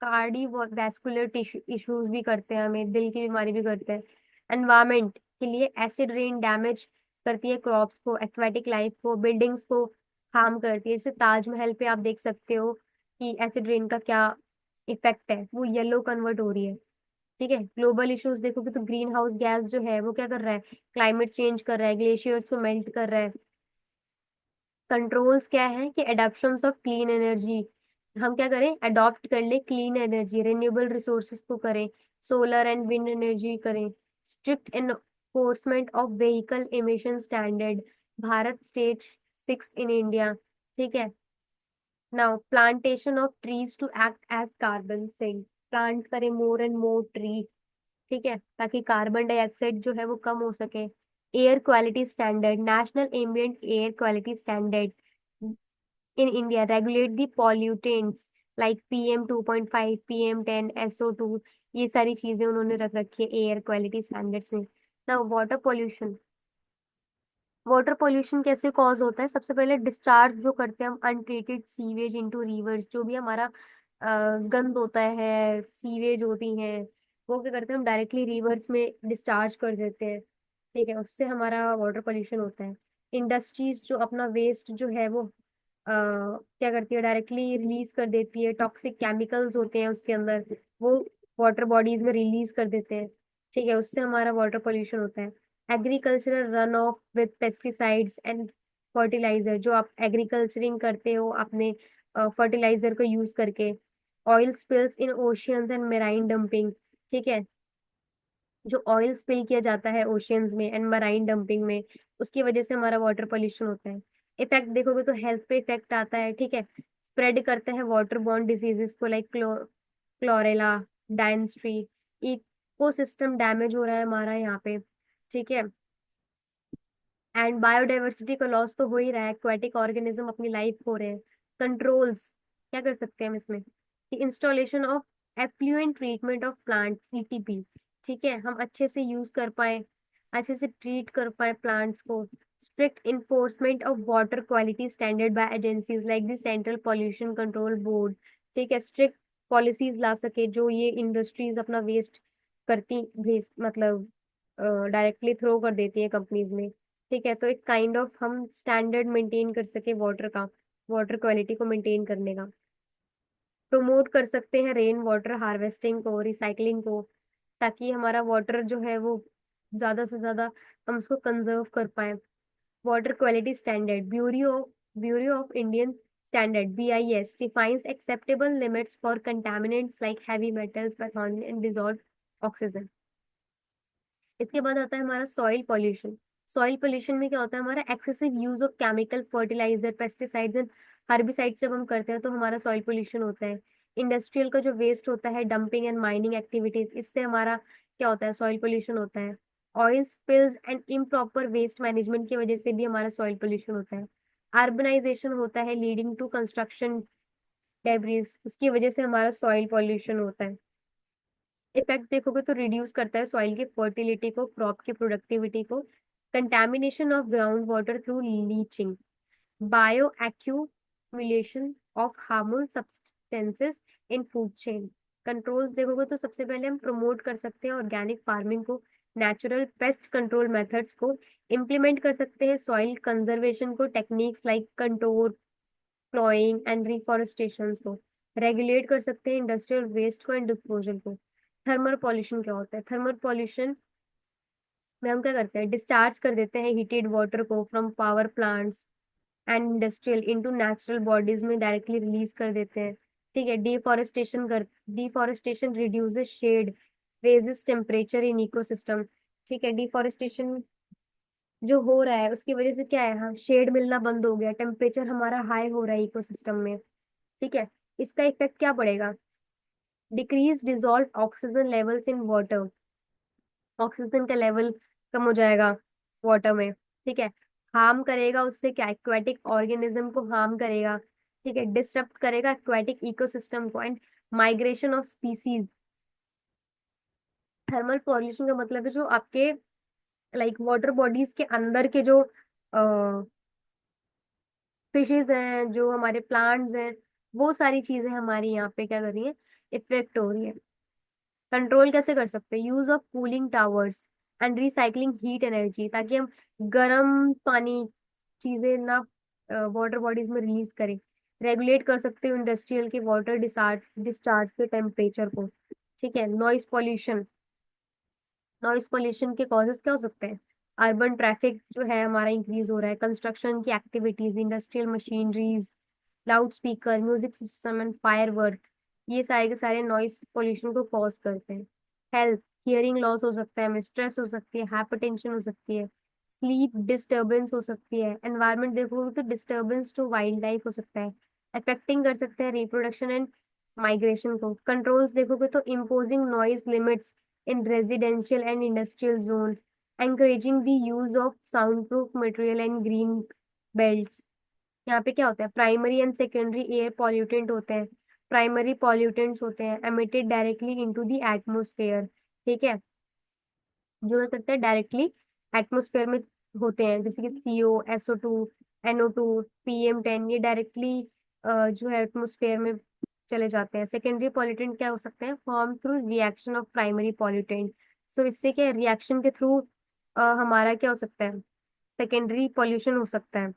कार्डियोवैस्कुलर इश्यूज भी करते हैं, हमें दिल की बीमारी भी करते हैं। एनवायरमेंट, के लिए एसिड रेन डैमेज करती है क्रॉप्स को, एक्वेटिक लाइफ को, बिल्डिंग्स को हार्म करती है। जैसे ताजमहल पे आप देख सकते हो कि एसिड रेन का क्या इफेक्ट है, वो येलो कन्वर्ट हो रही है। ठीक है, ग्लोबल इश्यूज देखोगे तो ग्रीन हाउस गैस जो है वो क्या कर रहा है, क्लाइमेट चेंज कर रहा है, ग्लेशियर्स को मेल्ट कर रहा है। कंट्रोल्स क्या है कि एडॉप्शंस ऑफ क्लीन एनर्जी, हम क्या करें, अडॉप्ट कर ले क्लीन एनर्जी, रिन्यूएबल रिसोर्सेज को करें, सोलर एंड विंड एनर्जी करें। Strict enforcement of vehicle emission standard, Bharat stage 6 in India. ठीक है, now plantation of trees to act as carbon sink, plant करें मोर एंड मोर ट्री। ठीक है, ताकि carbon dioxide जो है वो कम हो सके। Air quality standard, national ambient air quality standard in India regulate the pollutants like PM 2.5, PM 10, SO2। ये सारी चीजें उन्होंने रख रखी है एयर क्वालिटी स्टैंडर्ड्स में। ना वाटर पोल्यूशन, वाटर पोल्यूशन कैसे कॉज होता है, सबसे पहले डिस्चार्ज जो करते हैं हम अनट्रीटेड सीवेज इनटू रिवर्स, जो भी हमारा गंद होता है, सीवेज होती हैं, वो क्या करते हैं हम डायरेक्टली रिवर्स में डिस्चार्ज कर देते हैं। ठीक है, उससे हमारा वाटर पोल्यूशन होता है। इंडस्ट्रीज जो अपना वेस्ट जो है वो क्या करती है, डायरेक्टली रिलीज कर देती है, टॉक्सिक केमिकल्स होते हैं उसके अंदर, वो वाटर बॉडीज में रिलीज कर देते हैं। ठीक है, उससे हमारा वाटर पोल्यूशन होता है। Agricultural run off with pesticides and fertiliser, जो आप एग्रीकल्चरिंग करते हो अपने फर्टिलाइजर को यूज करके। Oil spills in oceans and marine dumping, ठीक है, जो ऑयल स्पिल किया जाता है ओशियंस में एंड मराइन डंपिंग में, उसकी वजह से हमारा वाटर पोल्यूशन होता है। इफेक्ट देखोगे तो हेल्थ पे इफेक्ट आता है। ठीक है, स्प्रेड करता है वाटर बॉर्न डिजीजेस को लाइक क्लोरेला, डायंस्ट्री, इकोसिस्टम डैमेज हो रहा है हमारा यहाँ पे। ठीक है, एंड बायोडाइवर्सिटी का लॉस तो हो ही रहा है, एक्वाटिक ऑर्गेनिज्म अपनी लाइफ खो रहे हैं। कंट्रोल्स क्या कर सकते हैं हम इसमें, कि installation of effluent treatment of plants, ETP। ठीक है, हम अच्छे से यूज कर पाए, अच्छे से ट्रीट कर पाए प्लांट्स को। Strict enforcement of water quality standard by agencies like the central pollution control board. ठीक है, स्ट्रिक्ट पॉलिसीज ला सके, जो ये इंडस्ट्रीज अपना वेस्ट करती, भेज मतलब डायरेक्टली थ्रो कर देती है कंपनीज में। ठीक है, तो एक काइंड ऑफ हम स्टैंडर्ड मेंटेन कर सके वाटर का, वाटर क्वालिटी को मेंटेन करने का। प्रमोट कर सकते हैं रेन वाटर हार्वेस्टिंग को, रिसाइकलिंग को, ताकि हमारा वाटर जो है वो ज्यादा से ज्यादा हम उसको कंजर्व कर पाए। Water quality standard, bureau of Indian standard BIS defines acceptable limits for contaminants like heavy metals, methanol and dissolved oxygen। इसके बाद आता है हमारा सॉइल पॉल्यूशन। सॉइल पॉल्यूशन में क्या होता है, हमारा excessive use of chemical fertiliser, pesticides and herbicides जब हम करते हैं तो हमारा सॉइल पॉल्यूशन होता है। इंडस्ट्रियल का जो वेस्ट होता है, डंपिंग एंड माइनिंग एक्टिविटीज, इससे हमारा क्या होता है, सॉइल पॉल्यूशन होता है। Oil spills and improper waste management की वजह से भी हमारा सॉइल पॉल्यूशन होता है। अर्बनाइजेशन होता है लीडिंग टू कंस्ट्रक्शन डेब्रिस, उसकी वजह से हमारा सॉइल पॉल्यूशन होता है। इफेक्ट देखोगे तो रिड्यूस करता है सॉइल की फर्टिलिटी को, क्रॉप की प्रोडक्टिविटी को। Contamination of ground water through leaching, bio accumulation of harmful substances in food chain. Controls देखोगे तो सबसे पहले हम प्रमोट कर सकते हैं ऑर्गेनिक फार्मिंग को, नेचुरल पेस्ट कंट्रोल मेथड्स को इम्प्लीमेंट कर सकते हैं, सॉइल कंजर्वेशन को, techniques like control ploughing and reforestation को रेगुलेट कर सकते हैं, इंडस्ट्रियल वेस्ट को एंड डिस्पोजल को। थर्मल पॉल्यूशन क्या होता है, थर्मल पॉल्यूशन में हम क्या करते हैं, डिस्चार्ज कर देते हैं हीटेड वाटर को from power plants and industrial into natural bodies में डायरेक्टली रिलीज कर देते हैं। ठीक है, deforestation reduces shade, raises temperature in ecosystem. ठीक है, डिफॉरेस्टेशन जो हो रहा है उसकी वजह से क्या है, हाँ, शेड मिलना बंद हो गया, टेम्परेचर हमारा हाई हो रहा है इकोसिस्टम में। ठीक है, इसका इफेक्ट क्या पड़ेगा, decrease dissolve oxygen levels in water, oxygen का लेवल कम हो जाएगा वाटर में। ठीक है, हार्म करेगा उससे क्या, एक्वेटिक ऑर्गेनिज्म को हार्म करेगा। ठीक है, डिस्टर्ब करेगा एक्वेटिक इकोसिस्टम को and migration of species. Thermal pollution का मतलब है जो आपके लाइक वाटर बॉडीज के अंदर के जो फिशेज हैं, जो हमारे प्लांट्स हैं, वो सारी चीजें हमारी यहाँ पे क्या कर रही है, इफेक्ट हो रही है। कंट्रोल कैसे कर सकते हैं, use of cooling towers, and recycling heat energy, ताकि हम गर्म पानी चीजें ना वाटर बॉडीज में रिलीज करें। रेगुलेट कर सकते हो इंडस्ट्रियल के वाटर डिस्चार्ज डिस्चार्ज के टेम्परेचर को। ठीक है। नॉइस पॉल्यूशन, नॉइस पॉल्यूशन के कॉजेस क्या हो सकते हैं? अर्बन ट्रैफिक जो है हमारा इंक्रीज हो रहा है, कंस्ट्रक्शन की activities, industrial machineries, loud speaker, music system and fire work, ये सारे के सारे नॉइस पोल्यूशन को कॉज करते हैं। हेल्थ, हियरिंग लॉस हो सकता है, हमें स्ट्रेस हो सकती है, हाइपरटेंशन हो सकती है, स्लीप डिस्टरबेंस हो सकती है। एनवायरमेंट देखोगे तो डिस्टरबेंस टू वाइल्ड लाइफ हो सकता है, अफेक्टिंग कर सकते हैं रिप्रोडक्शन एंड माइग्रेशन को। कंट्रोल्स देखोगे तो imposing noise limits in residential and industrial zone, encouraging the use of soundproof material and green belts। यहाँ पे क्या होता है, primary and secondary air pollutant होते हैं। प्राइमरी पॉल्यूटेंट्स होते हैं emitted directly into the atmosphere. ठीक है। जो क्या करते हैं, डायरेक्टली एटमोस्फेयर में होते हैं, जैसे कि CO, SO2, NO2, PM10, ये डायरेक्टली जो है एटमोस्फेयर में चले जाते हैं। सेकेंडरी पॉल्यूटेंट क्या हो सकते हैं, form through reaction of primary pollutant. So इससे क्या, रिएक्शन के थ्रू हमारा क्या हो सकता है, सेकेंडरी पॉल्यूशन हो सकता है।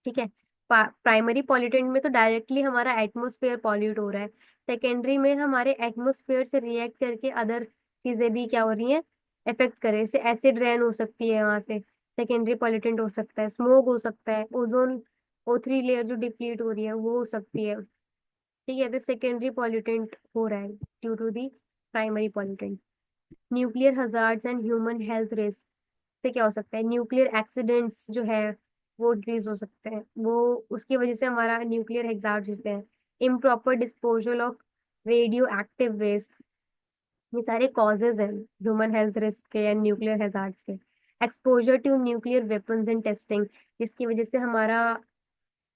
ठीक है। प्राइमरी पॉल्यूटेंट में तो डायरेक्टली हमारा एटमोस्फेयर पॉल्यूट हो रहा है, सेकेंडरी में हमारे एटमोस्फेयर से रिएक्ट करके अदर चीजें भी क्या हो रही हैं, इफेक्ट करे। जैसे एसिड रेन हो सकती है वहां से, सेकेंडरी पॉल्यूटेंट हो सकता है। स्मोक हो सकता है, ओजोन O3 लेयर जो डिप्लीट हो रही है वो हो सकती है। ठीक है। तो सेकेंडरी पॉल्यूटेंट हो रहा है due to the primary pollutant. Nuclear hazards and human health risk से क्या हो सकता है, न्यूक्लियर एक्सीडेंट्स जो है वो इंक्रीज हो सकते हैं, वो उसकी वजह से हमारा न्यूक्लियर हैजार्ड होते हैं। Improper disposal of radioactive waste, ये सारे कॉजेज हैं ह्यूमन हेल्थ रिस्क के एंड न्यूक्लियर हैजार्ड्स के। Exposure to nuclear weapons and testing, जिसकी वजह से हमारा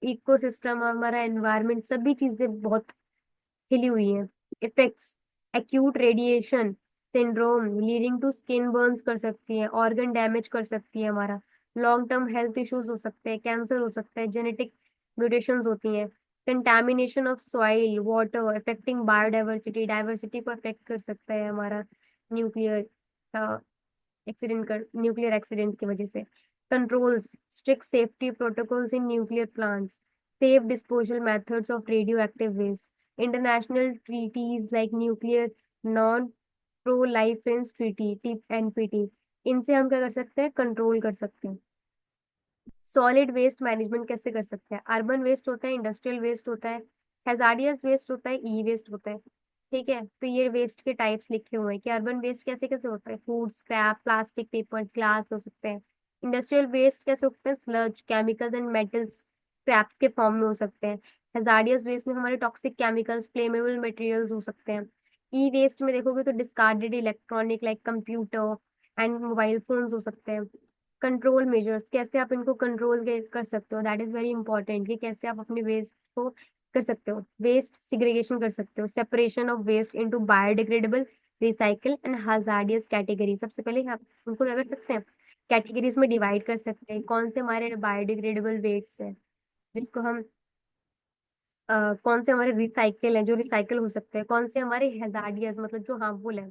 इकोसिस्टम, हमारा एनवायरनमेंट, सभी चीजें बहुत हिली हुई है। Effects, acute radiation syndrome leading to skin burns कर सकती है, ऑर्गन डैमेज कर सकती है हमारा, लॉन्ग टर्म हेल्थ इश्यूज हो सकते हैं, कैंसर हो सकता है, जेनेटिक म्यूटेशंस होती हैं। Contamination of soil water affecting biodiversity, diversity को अफेक्ट कर सकता है हमारा न्यूक्लियर एक्सीडेंट कर, न्यूक्लियर एक्सीडेंट की वजह से। Controls, strict safety protocols in nuclear plants, safe disposal methods of radioactive waste, international treaties like nuclear non proliferance treaty NPT, इनसे हम क्या कर सकते हैं, कंट्रोल कर सकते हैं। सॉलिड वेस्ट मैनेजमेंट कैसे कर सकते हैं, अर्बन वेस्ट होता है, इंडस्ट्रियल वेस्ट होता है, हैजार्डियस वेस्ट होता है, ई वेस्ट होता है। ठीक है। तो ये वेस्ट के टाइप्स लिखे हुए हैं कि अर्बन वेस्ट कैसे कैसे होता है, food scrap, plastic, papers, glass हो सकते हैं। इंडस्ट्रियल वेस्ट कैसे होते हैं, sludge, chemicals and metals scraps के फॉर्म में हो सकते हैं। हैजार्डियस वेस्ट में हमारे टॉक्सिक केमिकल्स, फ्लेमेबल मटेरियल्स हो सकते हैं। ई वेस्ट में देखोगे तो discarded electronic like computer and mobile phones हो सकते हैं। कंट्रोल मेजर्स, कैसे आप इनको कंट्रोल कर सकते हो, दैट इज वेरी इंपॉर्टेंट कि कैसे आप अपने वेस्ट को कर सकते हो। वेस्ट सिग्रीगेशन कर सकते हो, separation of waste into biodegradable, recycle and hazardous category. सबसे पहले आप उनको क्या कर सकते हैं, कैटेगरीज में डिवाइड कर सकते हैं, कौन से हमारे बायोडिग्रेडेबल वेस्ट है जिसको हम कौन से हमारे रिसाइकल है जो रिसाइकल हो सकते हैं, कौन से हमारे हैजार्डियस मतलब जो हार्मफुल है।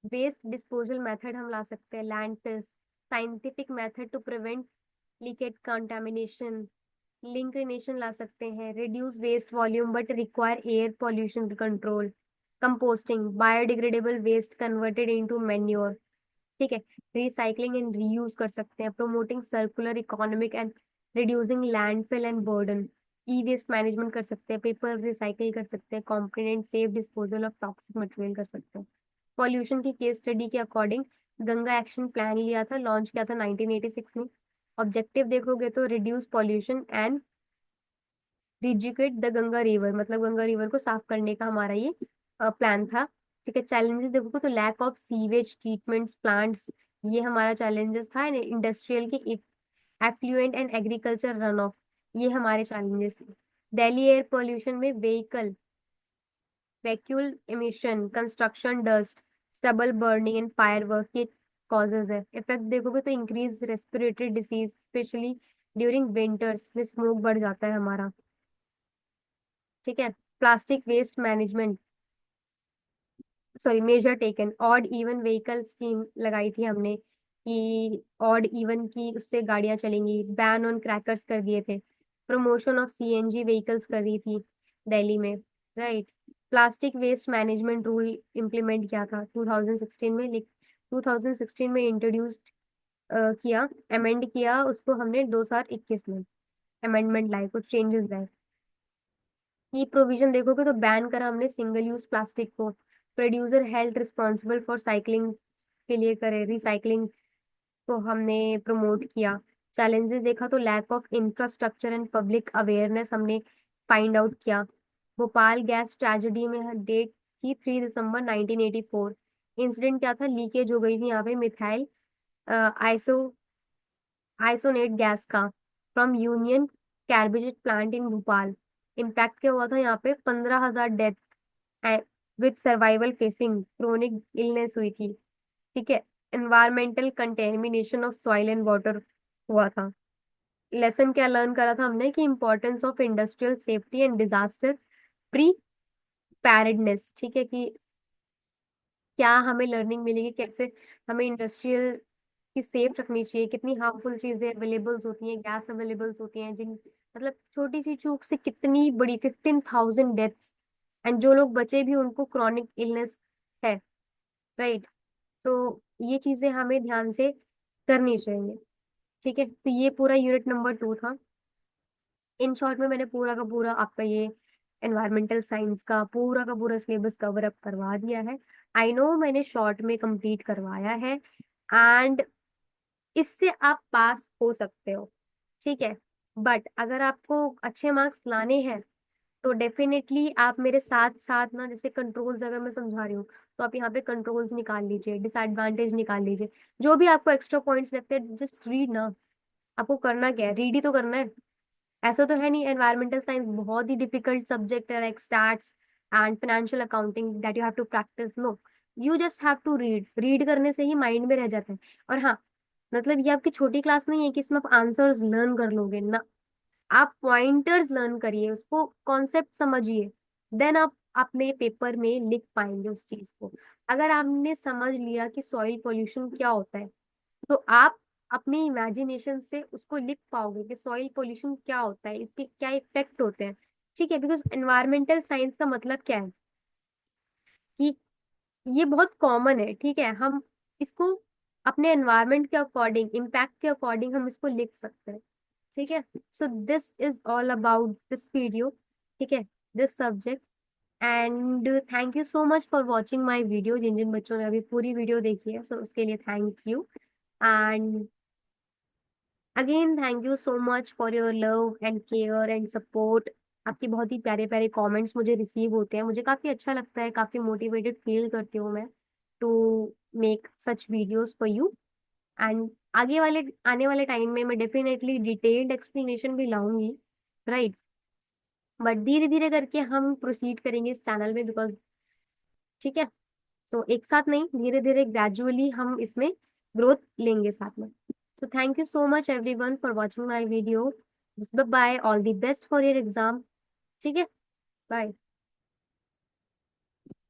वेस्ट डिस्पोजल मेथड हम ला सकते हैं, landfills, scientific method to prevent leakage contamination, लिंक्रिनेशन ला सकते हैं, reduce waste volume but require air pollution control, composting, biodegradable waste converted into manure. ठीक है। रिसाइकलिंग एंड रीयूज कर सकते हैं, promoting circular economic and reducing landfill and burden. E waste management कर सकते हैं, पेपर रिसाइकिल कर सकते हैं, component safe disposal of toxic material कर सकते हैं। पॉल्यूशन की केस स्टडी के अकॉर्डिंग गंगा एक्शन प्लान लिया था, लॉन्च किया था 1986 में। ऑब्जेक्टिव देखोगे तो reduce pollution and rejuvenate the Ganga river, मतलब गंगा रिवर को साफ करने का हमारा ये प्लान था। ठीक है। चैलेंजेस देखोगे तो lack of sewage treatments plants, ये हमारा चैलेंजेस था। इंडस्ट्रियल की effluent and agriculture run off, ये हमारे चैलेंजेस थे। दिल्ली एयर पोल्यूशन में vehicle vehicular emission, construction dust, stubble burning and fire work के कॉजेज है। इफेक्ट देखोगे तो increase respiratory disease specially during winters में स्मोक बढ़ जाता है हमारा। ठीक है। Plastic waste management, sorry, major taken, odd even vehicle scheme लगाई थी हमने कि ऑड इवन की उससे गाड़ियां चलेंगी। बैन ऑन क्रैकर्स कर दिए थे। प्रमोशन ऑफ सीएनजी व्हीकल्स कर दी थी दिल्ली में, right. Plastic waste management rule implement किया था 2016 में, 2016 में इंट्रोड्यूस्ड किया, अमेंड किया उसको हमने 2021 में, अमेंडमेंट लाए, कुछ चेंजेस लाए। ये प्रोविजन देखोगे तो बैन करा हमने सिंगल यूज प्लास्टिक को। Producer health responsible for cycling के लिए करे, रिसाइकलिंग को हमने प्रमोट किया। चैलेंजेस देखा तो lack of infrastructure and public awareness हमने फाइंड आउट किया। भोपाल गैस ट्रेजेडी में डेट थी 3 दिसंबर 1984। इंसिडेंट क्या था, लीकेज हो गई थी यहाँ पे मिथाइल आइसो आइसोनेट गैस का from Union Carbide plant in Bhopal. Impact क्या हुआ था यहाँ पे, 15,000 death with survival facing chronic illness हुई थी। ठीक है। Environmental contamination of soil and water हुआ था। लेसन क्या लर्न करा था हमने कि importance of industrial safety and disaster preparedness. ठीक है, कि क्या हमें लर्निंग मिलेगी, कैसे हमें इंडस्ट्रियल की सेफ रखनी चाहिए, कितनी हार्मफुल चीजें अवेलेबल्स होती हैं, गैस अवेलेबल्स होती हैं जिन, मतलब छोटी सी चूक से कितनी बड़ी 15,000 डेथ्स, एंड जो लोग बचे भी उनको क्रॉनिक इलनेस है, राइट। तो ये चीजें हमें ध्यान से करनी चाहिए। ठीक है, तो ये पूरा यूनिट नंबर 2 था। इन शॉर्ट में मैंने पूरा का पूरा आपका ये एनवायरमेंटल साइंस का पूरा सिलेबस कवर अप करवा दिया है। आई नो मैंने शॉर्ट में कंप्लीट करवाया है, एंड इससे आप पास हो सकते हो। ठीक है, बट अगर आपको अच्छे मार्क्स लाने हैं तो डेफिनेटली आप मेरे साथ साथ ना, जैसे कंट्रोल्स अगर मैं समझा रही हूँ तो आप यहाँ पे कंट्रोल्स निकाल लीजिए, डिसएडवांटेज निकाल लीजिए, जो भी आपको एक्स्ट्रा पॉइंट्स लगते हैं जस्ट रीड ना। आपको करना क्या है, रीड ही तो करना है। ऐसा तो है नहीं एनवायरमेंटल साइंस बहुत ही डिफिकल्ट सब्जेक्ट है like stats and financial accounting that you have to practice, no. You just have to read, read करने से ही माइंड में रह जाता है। और हाँ, मतलब ये आपकी छोटी क्लास नहीं है कि इसमें आप आंसर्स लर्न कर लोगे ना। आप पॉइंटर्स लर्न करिए, उसको कॉन्सेप्ट समझिए, देन आप अपने पेपर में लिख पाएंगे उस चीज को। अगर आपने समझ लिया कि सॉइल पोल्यूशन क्या होता है, तो आप अपने इमेजिनेशन से उसको लिख पाओगे कि सॉइल पोल्यूशन क्या होता है, इसके क्या इफेक्ट होते हैं। ठीक है, बिकॉज एनवायरमेंटल साइंस का मतलब क्या है कि ये बहुत कॉमन है। ठीक है, हम इसको अपने एनवायरमेंट के अकॉर्डिंग, इम्पैक्ट के अकॉर्डिंग हम इसको लिख सकते हैं। ठीक है, so this is all about this video. ठीक है, this subject. And thank you so much for watching my video. जिन जिन बच्चों ने अभी पूरी वीडियो देखी है, सो उसके लिए thank you. And again thank you so much for your love and care and support. आपके बहुत ही प्यारे प्यारे कमेंट्स मुझे रिसीव होते हैं, मुझे काफी अच्छा लगता है, काफी मोटिवेटेड फील करती हूँ मैं to make such videos for you. And आगे वाले आने वाले टाइम में मैं डेफिनेटली डिटेल्ड एक्सप्लेनेशन भी लाऊंगी, राइट। बट धीरे धीरे करके हम प्रोसीड करेंगे इस चैनल में, बिकॉज ठीक है, सो एक साथ नहीं, धीरे धीरे ग्रेजुअली हम इसमें ग्रोथ लेंगे साथ में। So thank you so much everyone for watching my video. Bye bye. All the best for your exam. ठीक है, बाय।